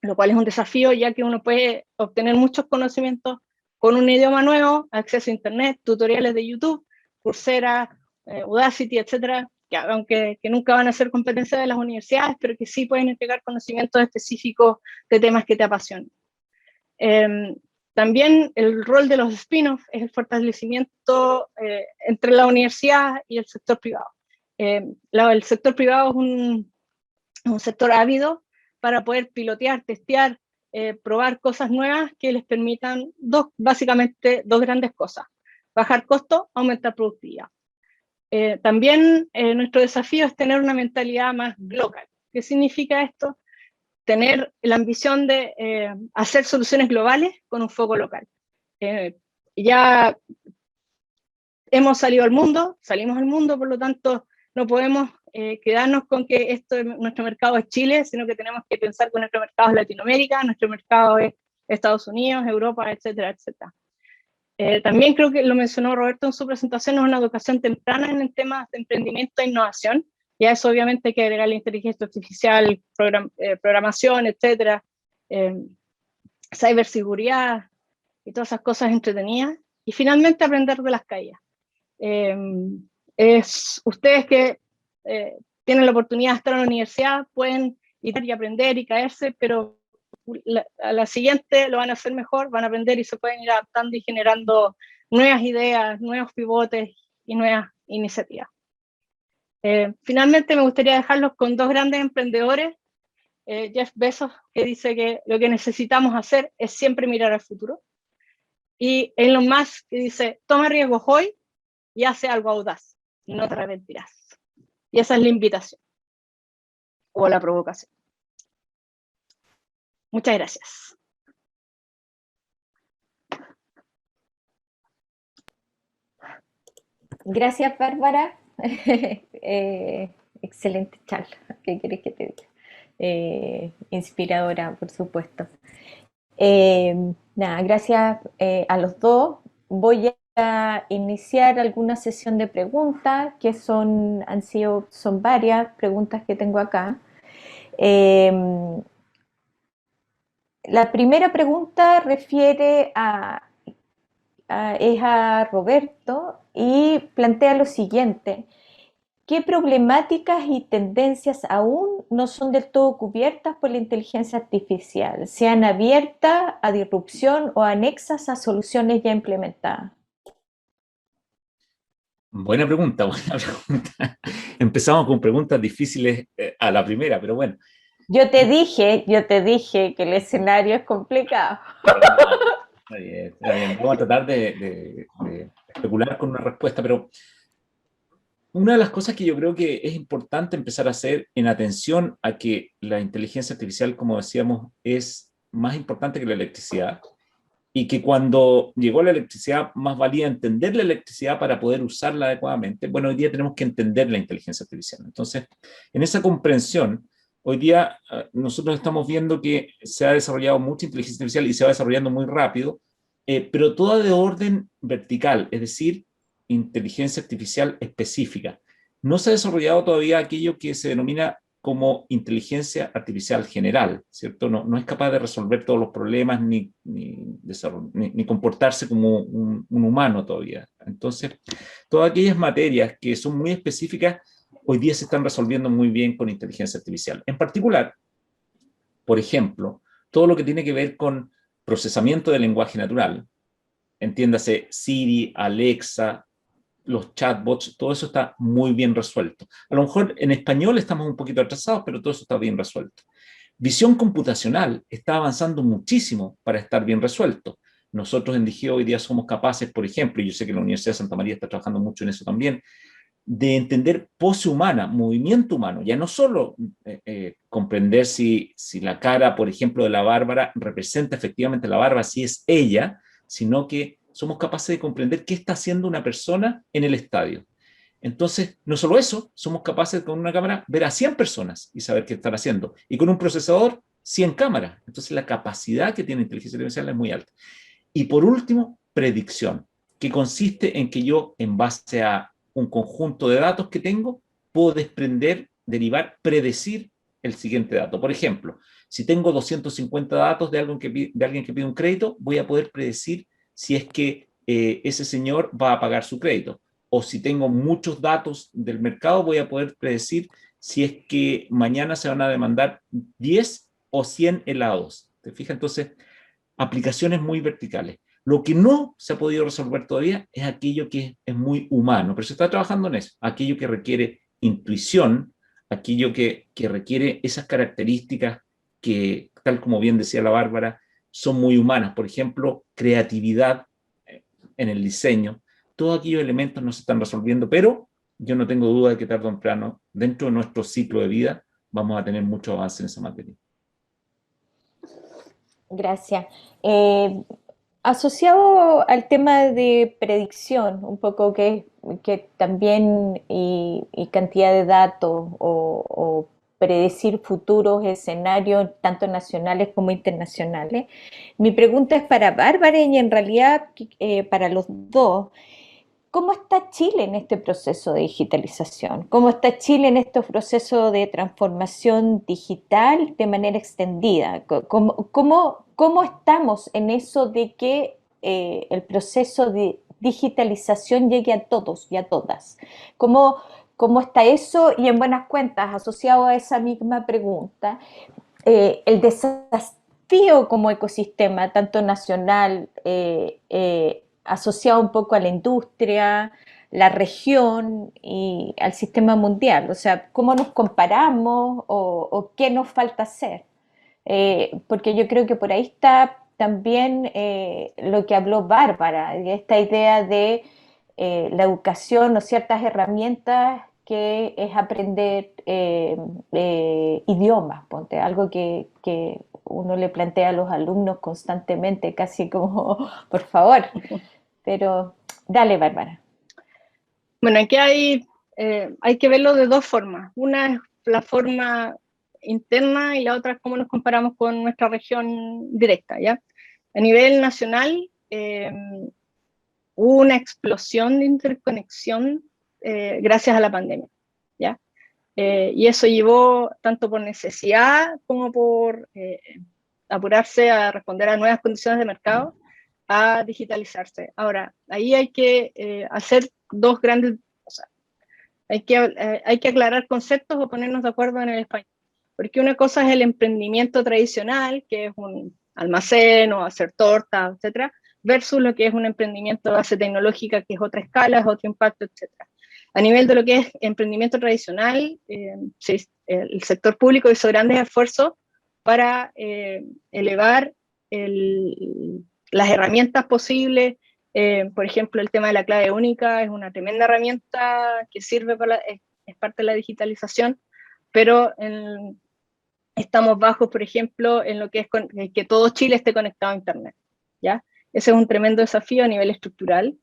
lo cual es un desafío, ya que uno puede obtener muchos conocimientos con un idioma nuevo, acceso a Internet, tutoriales de YouTube, Coursera, Udacity, etcétera, que nunca van a ser competencia de las universidades, pero que sí pueden entregar conocimientos específicos de temas que te apasionan. También el rol de los spin-offs es el fortalecimiento entre la universidad y el sector privado. El sector privado es un sector ávido para poder pilotear, testear, probar cosas nuevas que les permitan básicamente dos grandes cosas: bajar costos, aumentar productividad. También nuestro desafío es tener una mentalidad más local. ¿Qué significa esto? Tener la ambición de hacer soluciones globales con un foco local. Ya hemos salido al mundo, salimos al mundo, por lo tanto no podemos quedarnos con que nuestro mercado es Chile, sino que tenemos que pensar que nuestro mercado es Latinoamérica, nuestro mercado es Estados Unidos, Europa, etcétera, etcétera. También creo que lo mencionó Roberto en su presentación, es una educación temprana en temas de emprendimiento e innovación, y a eso obviamente hay que agregar la inteligencia artificial, programación, etcétera, ciberseguridad y todas esas cosas entretenidas, y finalmente aprender de las caídas. Ustedes que tienen la oportunidad de estar en la universidad pueden ir y aprender y caerse, pero a la siguiente lo van a hacer mejor, van a aprender y se pueden ir adaptando y generando nuevas ideas, nuevos pivotes y nuevas iniciativas. Finalmente me gustaría dejarlos con dos grandes emprendedores. Jeff Bezos, que dice que lo que necesitamos hacer es siempre mirar al futuro, y Elon Musk, que dice: toma riesgos hoy y hace algo audaz y no te arrepentirás. Y esa es la invitación o la provocación. Muchas gracias. Gracias, Bárbara. Excelente charla. ¿Qué querés que te diga? Inspiradora, por supuesto. Nada, gracias a los dos. Voy a iniciar alguna sesión de preguntas, que son varias preguntas que tengo acá. La primera pregunta refiere es a Roberto y plantea lo siguiente: ¿qué problemáticas y tendencias aún no son del todo cubiertas por la inteligencia artificial, sean abiertas a disrupción o anexas a soluciones ya implementadas? Buena pregunta, buena pregunta. Empezamos con preguntas difíciles a la primera, pero bueno. Yo te dije que el escenario es complicado. Está bien, está bien. Vamos a tratar de especular con una respuesta, pero una de las cosas que yo creo que es importante empezar a hacer en atención a que la inteligencia artificial, como decíamos, es más importante que la electricidad, y que cuando llegó la electricidad más valía entender la electricidad para poder usarla adecuadamente. Bueno, hoy día tenemos que entender la inteligencia artificial. Entonces, en esa comprensión, hoy día nosotros estamos viendo que se ha desarrollado mucha inteligencia artificial y se va desarrollando muy rápido, pero toda de orden vertical, es decir, inteligencia artificial específica. No se ha desarrollado todavía aquello que se denomina como inteligencia artificial general, ¿cierto? No es capaz de resolver todos los problemas ni comportarse como un humano todavía. Entonces, todas aquellas materias que son muy específicas hoy día se están resolviendo muy bien con inteligencia artificial. En particular, por ejemplo, todo lo que tiene que ver con procesamiento de lenguaje natural, entiéndase Siri, Alexa, los chatbots, todo eso está muy bien resuelto. A lo mejor en español estamos un poquito atrasados, pero todo eso está bien resuelto. Visión computacional está avanzando muchísimo para estar bien resuelto. Nosotros en Digeo hoy día somos capaces, por ejemplo, y yo sé que la Universidad de Santa María está trabajando mucho en eso también, de entender pose humana, movimiento humano, ya no solo comprender si la cara, por ejemplo, de la Bárbara representa efectivamente la Bárbara, si es ella, sino que somos capaces de comprender qué está haciendo una persona en el estadio. Entonces, no solo eso, somos capaces con una cámara ver a 100 personas y saber qué están haciendo. Y con un procesador, 100 cámaras. Entonces, la capacidad que tiene inteligencia artificial es muy alta. Y por último, predicción, que consiste en que yo, en base a un conjunto de datos que tengo, puedo desprender, derivar, predecir el siguiente dato. Por ejemplo, si tengo 250 datos de alguien que pide un crédito, voy a poder predecir si es que ese señor va a pagar su crédito. O si tengo muchos datos del mercado, voy a poder predecir si es que mañana se van a demandar 10 o 100 helados. ¿Te fijas? Entonces, aplicaciones muy verticales. Lo que no se ha podido resolver todavía es aquello que es muy humano, pero se está trabajando en eso, aquello que requiere intuición, aquello que requiere esas características que, tal como bien decía la Bárbara, son muy humanas. Por ejemplo, creatividad en el diseño. Todos aquellos elementos no se están resolviendo, pero yo no tengo duda de que tarde o temprano, dentro de nuestro ciclo de vida, vamos a tener mucho avance en esa materia. Gracias. Eh, Asociado al tema de predicción, un poco que también y cantidad de datos o predecir futuros escenarios, tanto nacionales como internacionales, mi pregunta es para Bárbara y en realidad para los dos. ¿Cómo está Chile en este proceso de digitalización? ¿Cómo está Chile en este proceso de transformación digital de manera extendida? ¿Cómo estamos en eso de que el proceso de digitalización llegue a todos y a todas? ¿Cómo está eso? Y en buenas cuentas, asociado a esa misma pregunta, el desafío como ecosistema, tanto nacional, asociado un poco a la industria, la región y al sistema mundial. O sea, ¿cómo nos comparamos o qué nos falta hacer? Porque yo creo que por ahí está también lo que habló Bárbara, esta idea de la educación o ciertas herramientas que es aprender idiomas, ponte, algo que uno le plantea a los alumnos constantemente, casi como, por favor, pero dale, Bárbara. Bueno, aquí hay que verlo de dos formas. Una es la forma interna y la otra es cómo nos comparamos con nuestra región directa, ¿ya? A nivel nacional, hubo una explosión de interconexión gracias a la pandemia, ¿ya? Y eso llevó, tanto por necesidad como por apurarse a responder a nuevas condiciones de mercado, a digitalizarse. Ahora, ahí hay que hacer dos grandes cosas. Hay que aclarar conceptos o ponernos de acuerdo en el español. Porque una cosa es el emprendimiento tradicional, que es un almacén o hacer tortas, etcétera, versus lo que es un emprendimiento de base tecnológica, que es otra escala, es otro impacto, etcétera. A nivel de lo que es emprendimiento tradicional, el sector público hizo grandes esfuerzos para elevar las herramientas posibles. Por ejemplo, el tema de la clave única es una tremenda herramienta que sirve es parte de la digitalización, pero estamos bajos, por ejemplo, en lo que es que todo Chile esté conectado a Internet, ¿ya? Ese es un tremendo desafío a nivel estructural.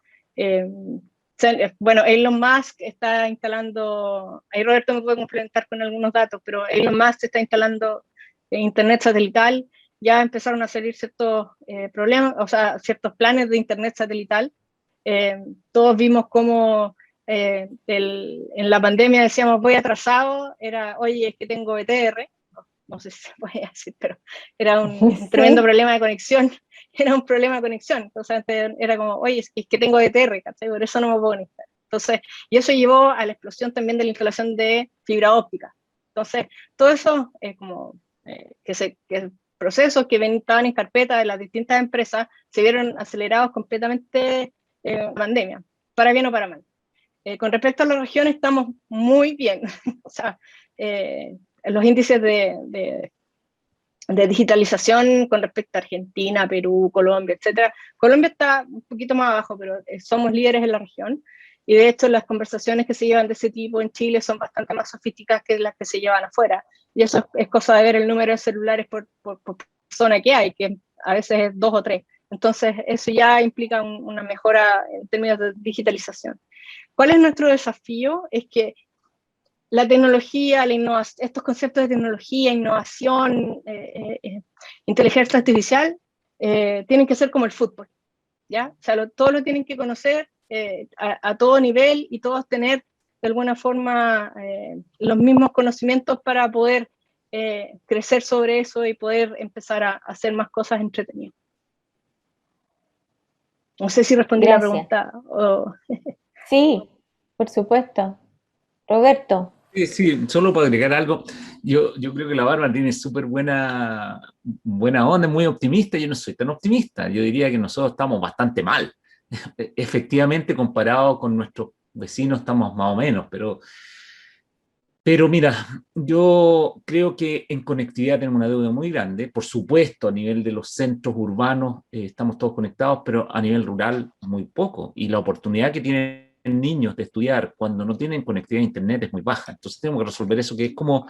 Bueno, Elon Musk está instalando, ahí Roberto me puede complementar con algunos datos, pero Elon Musk está instalando Internet satelital. Ya empezaron a salir ciertos problemas, o sea, ciertos planes de Internet satelital. Todos vimos cómo en la pandemia decíamos voy atrasado, era, oye, es que tengo ETR, no sé si se puede decir, pero era un tremendo problema de conexión, era un problema de conexión, entonces era como, oye, es que tengo ETR, ¿cachai? Por eso no me puedo conectar. Entonces, y eso llevó a la explosión también de la instalación de fibra óptica. Entonces, todo eso que procesos que estaban en carpeta de las distintas empresas se vieron acelerados completamente en pandemia, para bien o para mal. Con respecto a la región, estamos muy bien. O sea, los índices de digitalización con respecto a Argentina, Perú, Colombia, etcétera. Colombia está un poquito más abajo, pero somos líderes en la región. Y de hecho, las conversaciones que se llevan de ese tipo en Chile son bastante más sofisticadas que las que se llevan afuera. Y eso es cosa de ver el número de celulares por persona que hay, que a veces es 2 o 3. Entonces, eso ya implica una mejora en términos de digitalización. ¿Cuál es nuestro desafío? Es que la tecnología, la innovación, estos conceptos de tecnología, innovación, inteligencia artificial, tienen que ser como el fútbol, ¿ya? O sea, todos lo tienen que conocer a todo nivel y todos tener de alguna forma los mismos conocimientos para poder crecer sobre eso y poder empezar a hacer más cosas entretenidas. No sé si respondí la Gracias. pregunta. Sí, por supuesto. Roberto. Sí, sí, solo para agregar algo, yo creo que la Bárbara tiene súper buena onda, muy optimista. Yo no soy tan optimista, yo diría que nosotros estamos bastante mal. Efectivamente, comparado con nuestros vecinos estamos más o menos, pero mira, yo creo que en conectividad tenemos una deuda muy grande. Por supuesto, a nivel de los centros urbanos estamos todos conectados, pero a nivel rural muy poco. Y la oportunidad que tienen niños de estudiar cuando no tienen conectividad a internet es muy baja. Entonces tenemos que resolver eso, que es como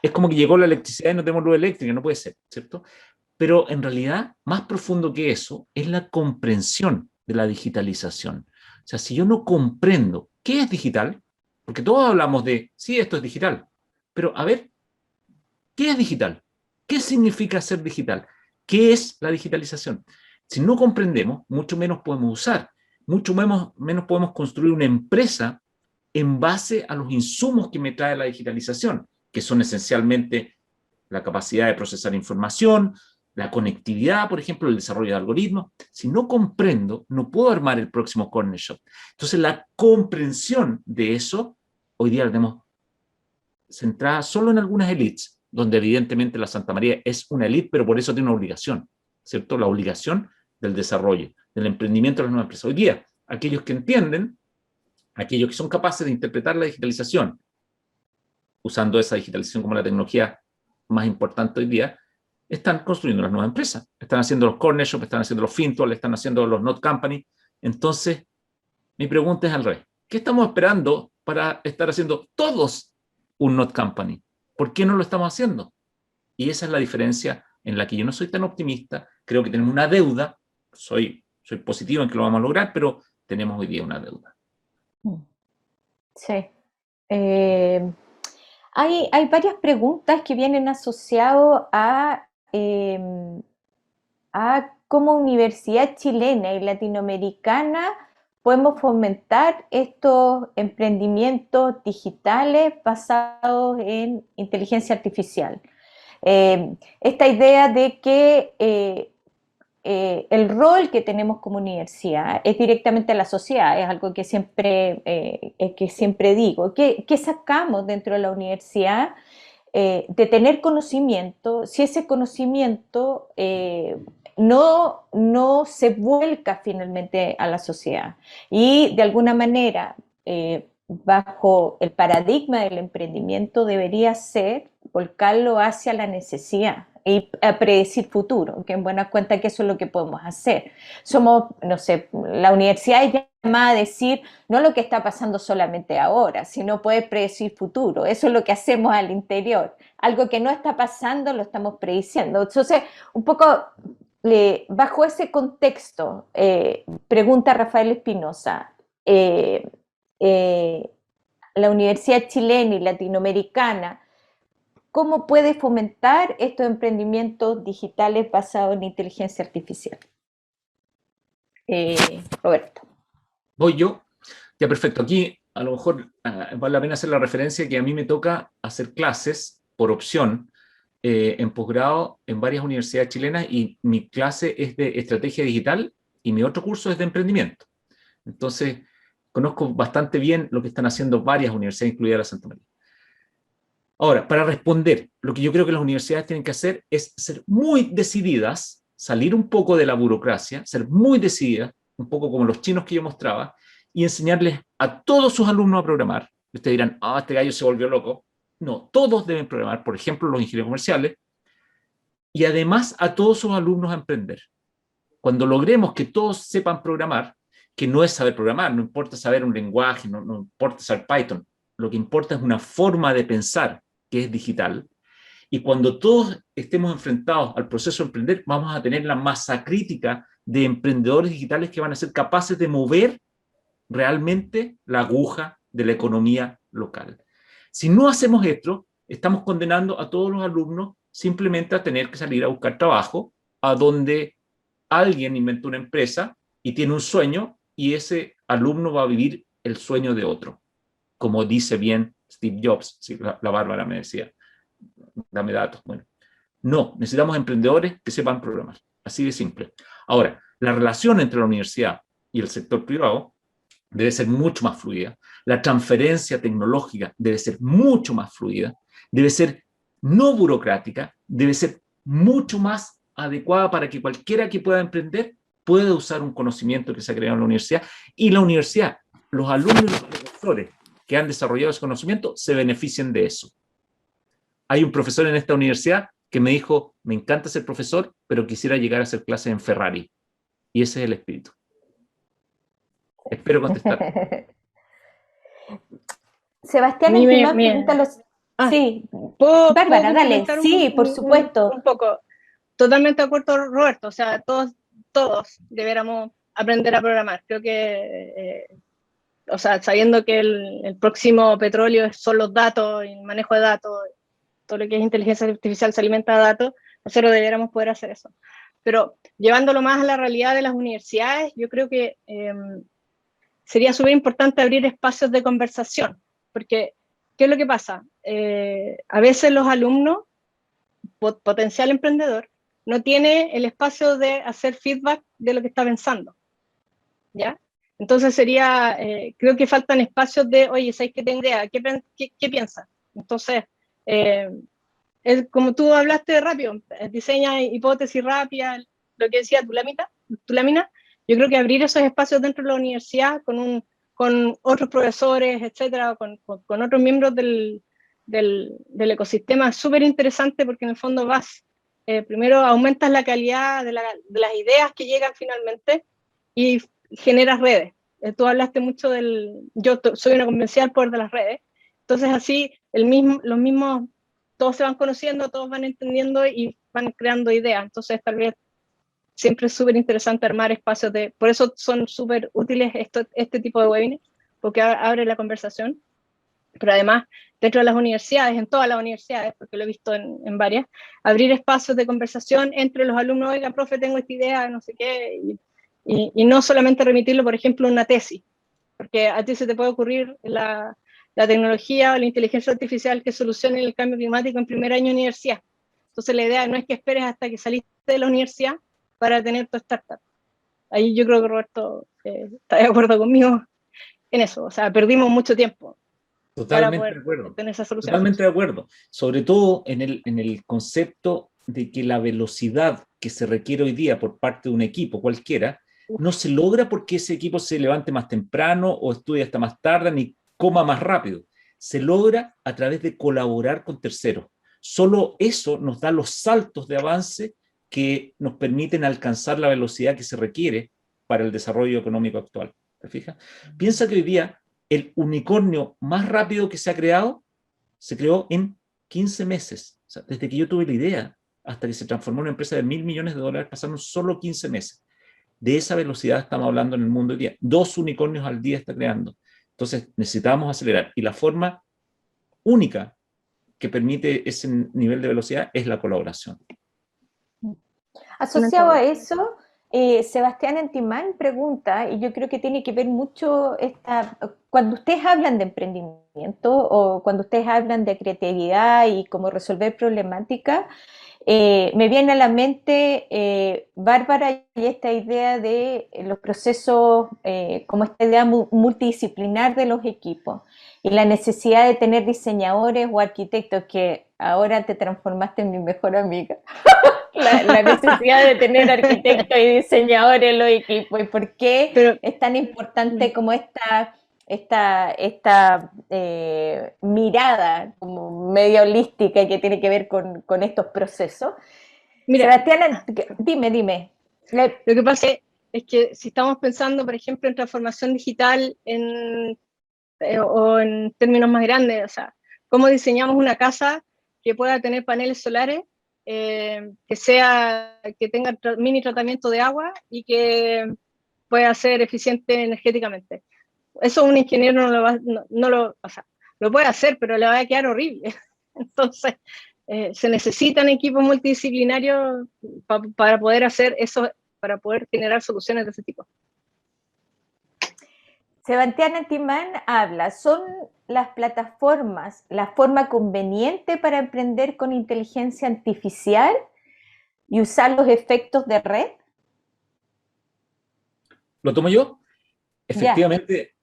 que llegó la electricidad y no tenemos luz eléctrica, no puede ser, ¿cierto? Pero en realidad, más profundo que eso, es la comprensión de la digitalización. O sea, si yo no comprendo qué es digital, porque todos hablamos de, sí, esto es digital, pero a ver, ¿qué es digital? ¿Qué significa ser digital? ¿Qué es la digitalización? Si no comprendemos, mucho menos podemos usar, mucho menos podemos construir una empresa en base a los insumos que me trae la digitalización, que son esencialmente la capacidad de procesar información, la conectividad, por ejemplo, el desarrollo de algoritmos. Si no comprendo, no puedo armar el próximo corner shop. Entonces, la comprensión de eso, hoy día la tenemos centrada solo en algunas élites, donde evidentemente la Santa María es una élite, pero por eso tiene una obligación, ¿cierto? La obligación del desarrollo, del emprendimiento de las nuevas empresas. Hoy día, aquellos que entienden, aquellos que son capaces de interpretar la digitalización, usando esa digitalización como la tecnología más importante hoy día, están construyendo las nuevas empresas. Están haciendo los corner shops, están haciendo los fintech, están haciendo los not company. Entonces, mi pregunta es al revés. ¿Qué estamos esperando para estar haciendo todos un not company? ¿Por qué no lo estamos haciendo? Y esa es la diferencia en la que yo no soy tan optimista. Creo que tenemos una deuda. Soy positivo en que lo vamos a lograr, pero tenemos hoy día una deuda. Sí. Hay varias preguntas que vienen asociadas a cómo universidad chilena y latinoamericana podemos fomentar estos emprendimientos digitales basados en inteligencia artificial. Esta idea de que el rol que tenemos como universidad es directamente a la sociedad, es algo que siempre digo. ¿Qué sacamos dentro de la universidad de tener conocimiento si ese conocimiento no se vuelca finalmente a la sociedad? Y de alguna manera, bajo el paradigma del emprendimiento, debería ser volcarlo hacia la necesidad y a predecir futuro, que en buena cuenta que eso es lo que podemos hacer. Somos, no sé, la universidad es llamada a decir no lo que está pasando solamente ahora, sino poder predecir futuro. Eso es lo que hacemos al interior. Algo que no está pasando lo estamos prediciendo. Entonces, un poco bajo ese contexto, pregunta Rafael Espinosa, la universidad chilena y latinoamericana, ¿cómo puede fomentar estos emprendimientos digitales basados en inteligencia artificial? Roberto. Voy yo. Ya, perfecto. Aquí a lo mejor vale la pena hacer la referencia que a mí me toca hacer clases por opción en posgrado en varias universidades chilenas y mi clase es de estrategia digital y mi otro curso es de emprendimiento. Entonces, conozco bastante bien lo que están haciendo varias universidades, incluida la Santa María. Ahora, para responder, lo que yo creo que las universidades tienen que hacer es ser muy decididas, salir un poco de la burocracia, ser muy decididas, un poco como los chinos que yo mostraba, y enseñarles a todos sus alumnos a programar. Ustedes dirán, este gallo se volvió loco. No, todos deben programar, por ejemplo, los ingenieros comerciales, y además a todos sus alumnos a emprender. Cuando logremos que todos sepan programar, que no es saber programar, no importa saber un lenguaje, no importa saber Python, lo que importa es una forma de pensar que es digital. Y cuando todos estemos enfrentados al proceso de emprender, vamos a tener la masa crítica de emprendedores digitales que van a ser capaces de mover realmente la aguja de la economía local. Si no hacemos esto, estamos condenando a todos los alumnos simplemente a tener que salir a buscar trabajo, a donde alguien inventó una empresa y tiene un sueño y ese alumno va a vivir el sueño de otro. Como dice bien Steve Jobs, sí, la Bárbara me decía, dame datos. Bueno, no, necesitamos emprendedores que sepan programar, así de simple. Ahora, la relación entre la universidad y el sector privado debe ser mucho más fluida, la transferencia tecnológica debe ser mucho más fluida, debe ser no burocrática, debe ser mucho más adecuada para que cualquiera que pueda emprender pueda usar un conocimiento que se ha creado en la universidad, y la universidad, los alumnos y los profesores que han desarrollado ese conocimiento se beneficien de eso. Hay un profesor en esta universidad que me dijo, me encanta ser profesor, pero quisiera llegar a hacer clases en Ferrari. Y ese es el espíritu. Espero contestar. Sebastián Antimán pregunta los... Sí, Bárbara, dale. Sí, por supuesto. Un poco. Totalmente de acuerdo, Roberto. O sea, todos deberíamos aprender a programar. Creo que, o sea, sabiendo que el próximo petróleo son los datos, el manejo de datos, todo lo que es inteligencia artificial se alimenta de datos, nosotros deberíamos poder hacer eso. Pero llevándolo más a la realidad de las universidades, yo creo que sería súper importante abrir espacios de conversación, porque ¿qué es lo que pasa? A veces los alumnos, potencial emprendedor, no tiene el espacio de hacer feedback de lo que está pensando, ¿ya? Entonces sería, creo que faltan espacios de, oye, ¿sabes qué tengo idea? ¿Qué piensas? Entonces, es como tú hablaste rápido, diseña hipótesis rápidas, lo que decía tu lámina, yo creo que abrir esos espacios dentro de la universidad con otros profesores, etcétera, con otros miembros del ecosistema es súper interesante, porque en el fondo primero aumentas la calidad de las ideas que llegan finalmente y generas redes. Tú hablaste mucho yo soy una convencida del poder de las redes, entonces así los mismos, todos se van conociendo, todos van entendiendo y van creando ideas. Entonces tal vez siempre es súper interesante armar espacios por eso son súper útiles este tipo de webinars, porque abre la conversación, pero además dentro de las universidades, en todas las universidades, porque lo he visto en varias, abrir espacios de conversación entre los alumnos, oiga, profe, tengo esta idea, no sé qué, y no solamente remitirlo, por ejemplo, a una tesis, porque a ti se te puede ocurrir la tecnología o la inteligencia artificial que solucione el cambio climático en primer año de universidad. Entonces la idea no es que esperes hasta que saliste de la universidad para tener tu startup. Ahí yo creo que Roberto está de acuerdo conmigo en eso. O sea, perdimos mucho tiempo. Totalmente de acuerdo. Tener esa solución. Totalmente de acuerdo. Sobre todo en el concepto de que la velocidad que se requiere hoy día por parte de un equipo cualquiera no se logra porque ese equipo se levante más temprano o estudie hasta más tarde ni coma más rápido. Se logra a través de colaborar con terceros. Solo eso nos da los saltos de avance que nos permiten alcanzar la velocidad que se requiere para el desarrollo económico actual. ¿Te fijas? Piensa que hoy día el unicornio más rápido que se ha creado, se creó en 15 meses. O sea, desde que yo tuve la idea hasta que se transformó en una empresa de $1.000 millones, pasaron solo 15 meses. De esa velocidad estamos hablando en el mundo hoy día. 2 unicornios al día está creando. Entonces necesitamos acelerar. Y la forma única que permite ese nivel de velocidad es la colaboración. Asociado a eso, Sebastián Antimán pregunta, y yo creo que tiene que ver mucho cuando ustedes hablan de emprendimiento o cuando ustedes hablan de creatividad y cómo resolver problemáticas, Me viene a la mente, Bárbara, y esta idea de los procesos, como esta idea multidisciplinar de los equipos y la necesidad de tener diseñadores o arquitectos, que ahora te transformaste en mi mejor amiga. La necesidad de tener arquitectos y diseñadores en los equipos y por qué Pero, es tan importante como esta mirada como medio holística que tiene que ver con estos procesos. mira, Sebastián, dime. lo que pasa es que si estamos pensando, por ejemplo, en transformación digital o en términos más grandes, o sea, cómo diseñamos una casa que pueda tener paneles solares, que tenga mini tratamiento de agua y que pueda ser eficiente energéticamente. Eso un ingeniero o sea, lo puede hacer, pero le va a quedar horrible. Entonces, se necesitan equipos multidisciplinarios para poder hacer eso, para poder generar soluciones de ese tipo. Sebastián Antimán habla, ¿son las plataformas la forma conveniente para emprender con inteligencia artificial y usar los efectos de red? ¿Lo tomo yo? Ya. Efectivamente,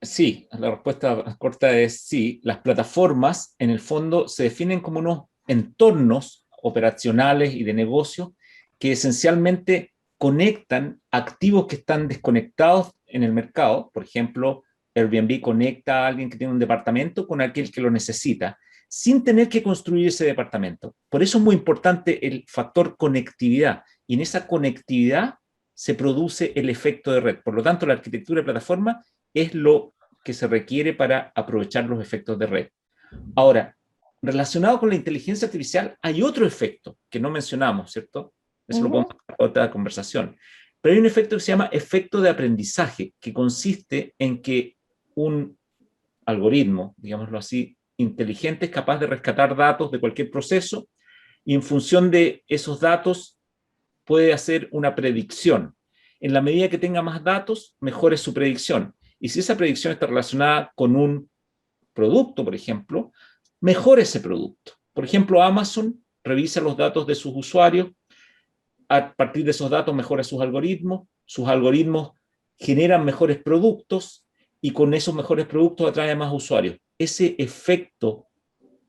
sí. La respuesta corta es sí. Las plataformas, en el fondo, se definen como unos entornos operacionales y de negocio que esencialmente conectan activos que están desconectados en el mercado. Por ejemplo, Airbnb conecta a alguien que tiene un departamento con aquel que lo necesita, sin tener que construir ese departamento. Por eso es muy importante el factor conectividad. Y en esa conectividad se produce el efecto de red. Por lo tanto, la arquitectura de plataforma es lo que se requiere para aprovechar los efectos de red. Ahora, relacionado con la inteligencia artificial, hay otro efecto que no mencionamos, ¿cierto? Eso lo podemos hacer en otra conversación. Pero hay un efecto que se llama efecto de aprendizaje, que consiste en que un algoritmo, digámoslo así, inteligente es capaz de rescatar datos de cualquier proceso y en función de esos datos puede hacer una predicción. En la medida que tenga más datos, mejor es su predicción. Y si esa predicción está relacionada con un producto, por ejemplo, mejor ese producto. Por ejemplo, Amazon revisa los datos de sus usuarios, a partir de esos datos mejora sus algoritmos generan mejores productos y con esos mejores productos atrae a más usuarios. Ese efecto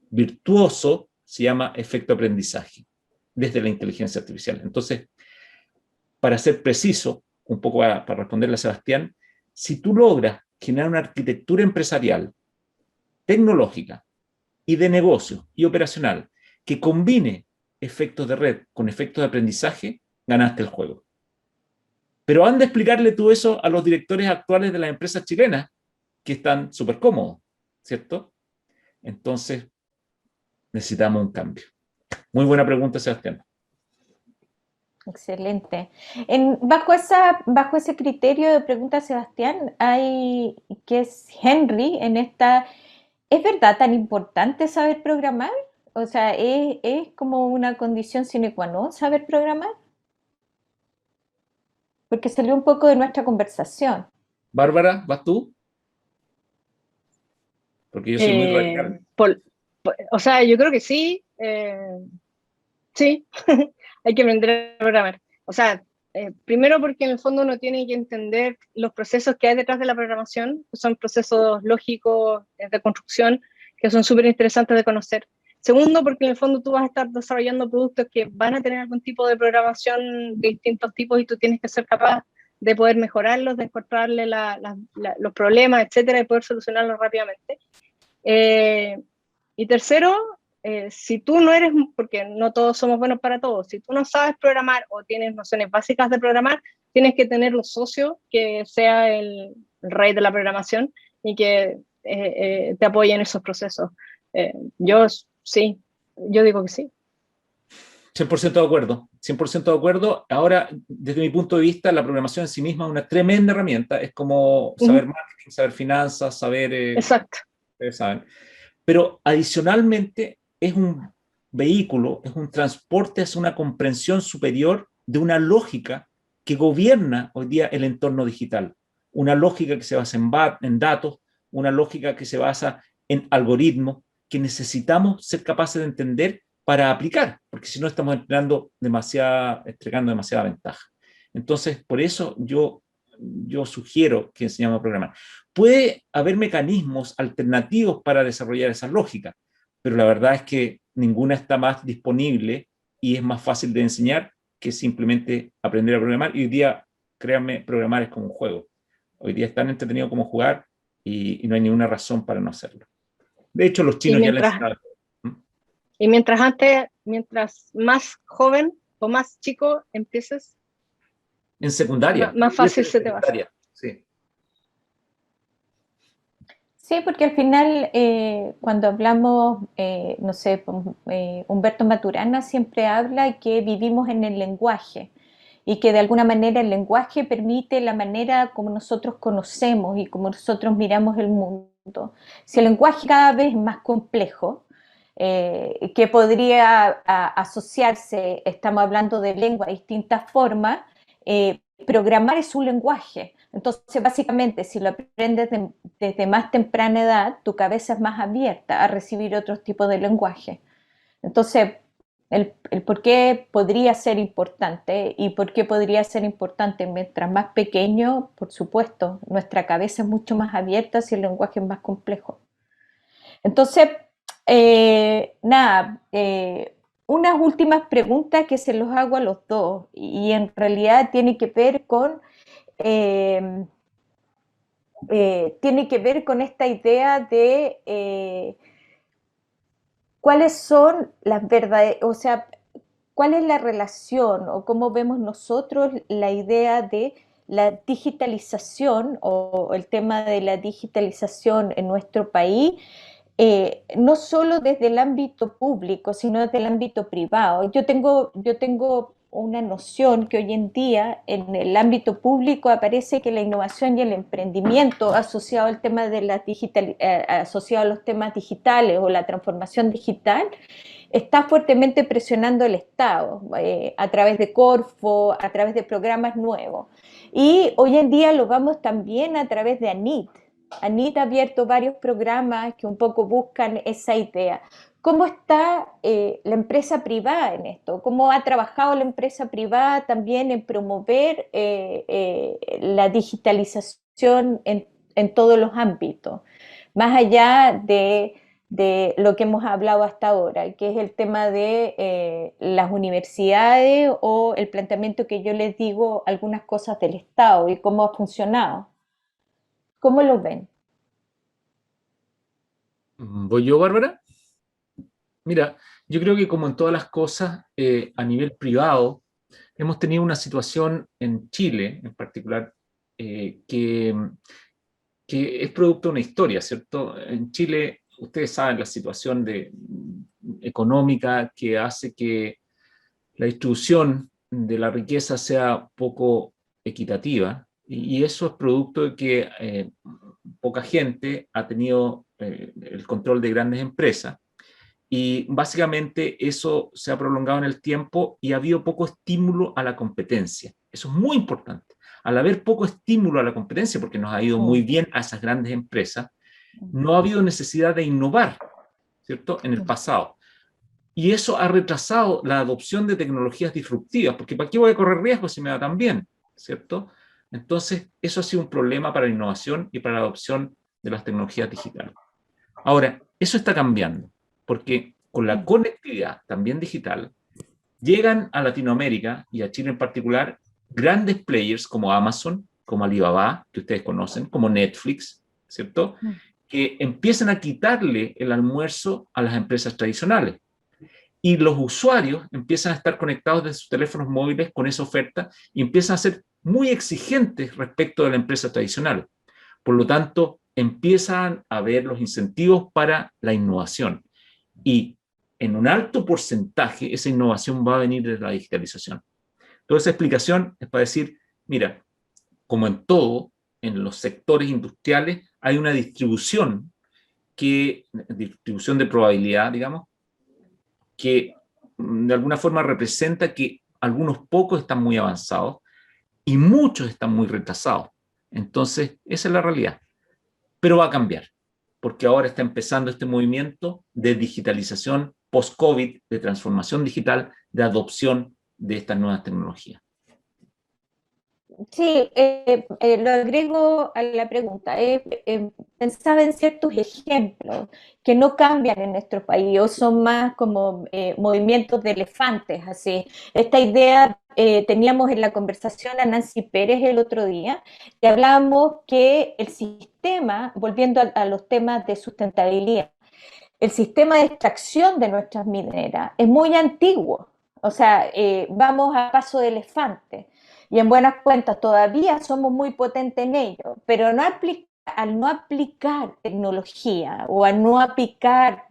virtuoso se llama efecto aprendizaje desde la inteligencia artificial. Entonces, para ser preciso, un poco para responderle a Sebastián, si tú logras generar una arquitectura empresarial, tecnológica y de negocio y operacional que combine efectos de red con efectos de aprendizaje, ganaste el juego. Pero han de explicarle tú eso a los directores actuales de las empresas chilenas, que están súper cómodos, ¿cierto? Entonces, necesitamos un cambio. Muy buena pregunta, Sebastián. Excelente. Bajo ese criterio de pregunta, Sebastián, hay que es Henry en esta. ¿Es verdad tan importante saber programar? O sea, ¿es como una condición sine qua non saber programar? Porque salió un poco de nuestra conversación. Bárbara, ¿vas tú? Porque yo soy muy Eh, radical. o sea, yo creo que sí. Sí, hay que aprender a programar. O sea, primero porque en el fondo uno tiene que entender los procesos que hay detrás de la programación, que son procesos lógicos de construcción, que son súper interesantes de conocer. Segundo, porque en el fondo tú vas a estar desarrollando productos que van a tener algún tipo de programación de distintos tipos y tú tienes que ser capaz de poder mejorarlos, de encontrarle los problemas, etcétera, y poder solucionarlos rápidamente. Y tercero, si tú no eres, porque no todos somos buenos para todos, si tú no sabes programar o tienes nociones básicas de programar, tienes que tener un socio que sea el rey de la programación y que te apoye en esos procesos. Yo sí, yo digo que sí. 100% de acuerdo, 100% de acuerdo. Ahora, desde mi punto de vista, la programación en sí misma es una tremenda herramienta. Es como saber marketing, saber finanzas, saber... Exacto. Ustedes saben. Pero adicionalmente es un vehículo, es un transporte hacia una comprensión superior de una lógica que gobierna hoy día el entorno digital. Una lógica que se basa en datos, una lógica que se basa en algoritmos, que necesitamos ser capaces de entender para aplicar, porque si no estamos entregando demasiada ventaja. Entonces, por eso yo sugiero que enseñemos a programar. Puede haber mecanismos alternativos para desarrollar esa lógica, pero la verdad es que ninguna está más disponible y es más fácil de enseñar que simplemente aprender a programar. Y hoy día, créanme, programar es como un juego. Hoy día es tan entretenido como jugar y no hay ninguna razón para no hacerlo. De hecho, los chinos ya les enseñaron. Y mientras más joven o más chico empieces, en secundaria. más fácil se te va a hacer. Sí. Sí, porque al final, cuando hablamos, no sé, Humberto Maturana siempre habla que vivimos en el lenguaje y que de alguna manera el lenguaje permite la manera como nosotros conocemos y como nosotros miramos el mundo. Si el lenguaje cada vez es más complejo, que podría asociarse, estamos hablando de lengua de distintas formas, programar es un lenguaje. Entonces, básicamente, si lo aprendes desde más temprana edad, tu cabeza es más abierta a recibir otros tipos de lenguaje. Entonces, el por qué podría ser importante y por qué podría ser importante mientras más pequeño, por supuesto, nuestra cabeza es mucho más abierta si el lenguaje es más complejo. Entonces, nada, unas últimas preguntas que se los hago a los dos y en realidad tiene que ver con esta idea de cuáles son las verdades, o sea, cuál es la relación o cómo vemos nosotros la idea de la digitalización o el tema de la digitalización en nuestro país, no solo desde el ámbito público, sino desde el ámbito privado. Yo tengo una noción que hoy en día en el ámbito público aparece que la innovación y el emprendimiento asociado al tema de asociado a los temas digitales o la transformación digital está fuertemente presionando el Estado a través de Corfo, a través de programas nuevos. Y hoy en día lo vamos también a través de ANIT. ANIT ha abierto varios programas que un poco buscan esa idea. ¿Cómo está la empresa privada en esto? ¿Cómo ha trabajado la empresa privada también en promover la digitalización en todos los ámbitos? Más allá de lo que hemos hablado hasta ahora, que es el tema de las universidades o el planteamiento que yo les digo, algunas cosas del Estado y cómo ha funcionado. ¿Cómo lo ven? ¿Voy yo, Bárbara? Mira, yo creo que como en todas las cosas, a nivel privado, hemos tenido una situación en Chile, en particular, que es producto de una historia, ¿cierto? En Chile, ustedes saben la situación económica que hace que la distribución de la riqueza sea poco equitativa, y eso es producto de que poca gente ha tenido el control de grandes empresas, y básicamente eso se ha prolongado en el tiempo y ha habido poco estímulo a la competencia. Eso es muy importante. Al haber poco estímulo a la competencia, porque nos ha ido muy bien a esas grandes empresas, no ha habido necesidad de innovar, ¿cierto?, en el pasado. Y eso ha retrasado la adopción de tecnologías disruptivas, porque ¿para qué voy a correr riesgos si me va tan bien? ¿Cierto? Entonces, eso ha sido un problema para la innovación y para la adopción de las tecnologías digitales. Ahora, eso está cambiando, porque con la conectividad también digital, llegan a Latinoamérica y a Chile en particular grandes players como Amazon, como Alibaba, que ustedes conocen, como Netflix, ¿cierto?, que empiezan a quitarle el almuerzo a las empresas tradicionales. Y los usuarios empiezan a estar conectados desde sus teléfonos móviles con esa oferta y empiezan a ser muy exigentes respecto de la empresa tradicional. Por lo tanto, empiezan a ver los incentivos para la innovación. Y en un alto porcentaje esa innovación va a venir de la digitalización. Toda esa explicación es para decir, mira, como en todo, en los sectores industriales hay una distribución de probabilidad, digamos, que de alguna forma representa que algunos pocos están muy avanzados y muchos están muy retrasados. Entonces, esa es la realidad. Pero va a cambiar, porque ahora está empezando este movimiento de digitalización post-COVID, de transformación digital, de adopción de estas nuevas tecnologías. Sí, lo agrego a la pregunta. Pensaba en ciertos ejemplos que no cambian en nuestro país o son más como movimientos de elefantes, así. Esta idea teníamos en la conversación a Nancy Pérez el otro día, que hablábamos que el sistema, volviendo a los temas de sustentabilidad, el sistema de extracción de nuestras mineras es muy antiguo, o sea, vamos a paso de elefante y en buenas cuentas todavía somos muy potentes en ello, pero al no aplicar tecnología o al no aplicar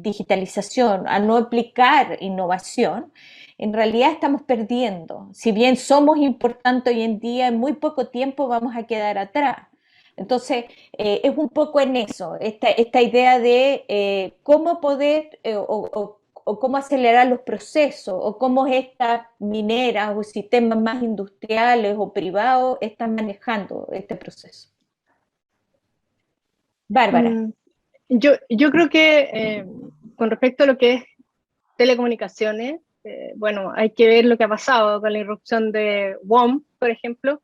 digitalización, al no aplicar innovación, en realidad estamos perdiendo. Si bien somos importantes hoy en día, en muy poco tiempo vamos a quedar atrás. Entonces, es un poco en eso, esta idea de cómo poder o cómo acelerar los procesos, o cómo estas mineras o sistemas más industriales o privados están manejando este proceso. Bárbara. Yo creo que con respecto a lo que es telecomunicaciones, bueno, hay que ver lo que ha pasado con la irrupción de WOM, por ejemplo,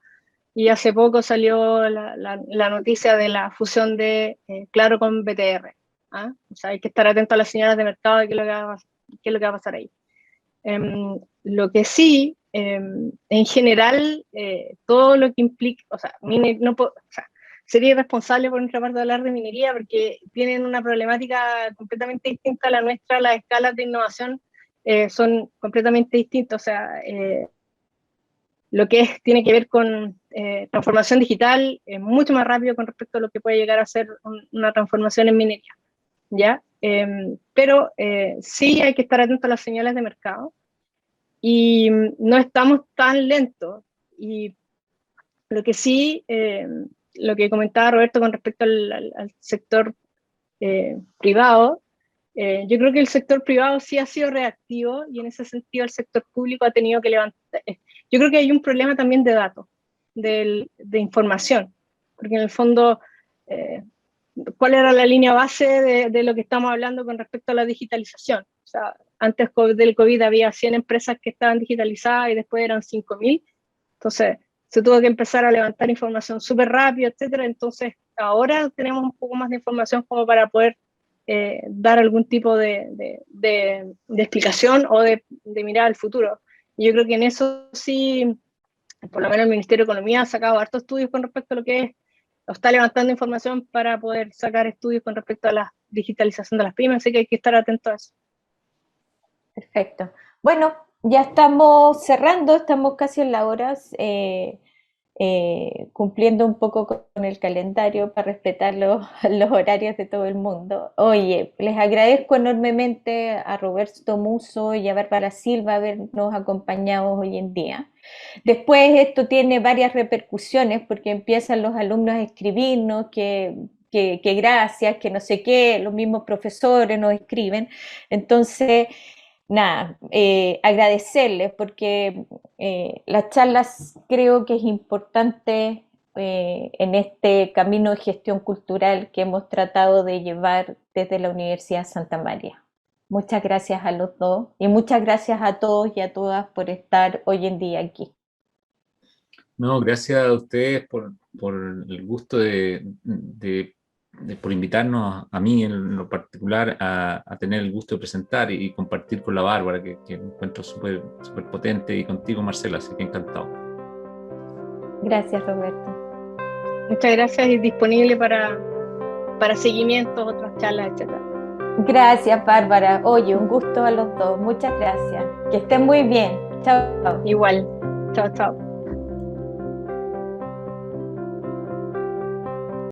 y hace poco salió la noticia de la fusión de Claro con BTR. ¿Ah? O sea, hay que estar atento a las señales de mercado de qué es lo que va a pasar ahí. Lo que sí, en general, todo lo que implica, o sea, sería irresponsable por nuestra parte hablar de minería porque tienen una problemática completamente distinta a la nuestra, las escalas de innovación son completamente distintas, o sea, lo que tiene que ver con transformación digital es mucho más rápido con respecto a lo que puede llegar a ser una transformación en minería, ¿ya? Pero sí hay que estar atento a las señales de mercado y no estamos tan lentos. Y lo que sí, lo que comentaba Roberto con respecto al sector privado, yo creo que el sector privado sí ha sido reactivo y en ese sentido el sector público ha tenido que levantar. Yo creo que hay un problema también de datos, de información, porque en el fondo, ¿cuál era la línea base de lo que estamos hablando con respecto a la digitalización? O sea, antes del COVID había 100 empresas que estaban digitalizadas y después eran 5.000, entonces se tuvo que empezar a levantar información súper rápido, etcétera. Entonces ahora tenemos un poco más de información como para poder dar algún tipo de explicación o de mirar al futuro. Y yo creo que en eso sí, por lo menos el Ministerio de Economía ha sacado hartos estudios con respecto a lo que es, o está levantando información para poder sacar estudios con respecto a la digitalización de las pymes, así que hay que estar atentos a eso. Perfecto. Bueno, ya estamos cerrando, estamos casi en la hora, cumpliendo un poco con el calendario para respetar los horarios de todo el mundo. Oye, les agradezco enormemente a Roberto Musso y a Bárbara Silva habernos acompañado hoy en día. Después esto tiene varias repercusiones porque empiezan los alumnos a escribirnos que gracias, que no sé qué, los mismos profesores nos escriben. Entonces, nada, agradecerles porque las charlas creo que es importante en este camino de gestión cultural que hemos tratado de llevar desde la Universidad Santa María. Muchas gracias a los dos y muchas gracias a todos y a todas por estar hoy en día aquí. No, gracias a ustedes por el gusto por invitarnos a mí en lo particular a tener el gusto de presentar y compartir con la Bárbara, que me encuentro súper potente, y contigo, Marcela, así que encantado. Gracias, Roberto. Muchas gracias y disponible para seguimientos, otras charlas, etc. Gracias, Bárbara. Oye, un gusto a los dos. Muchas gracias. Que estén muy bien. Chao. Igual. Chao, chao.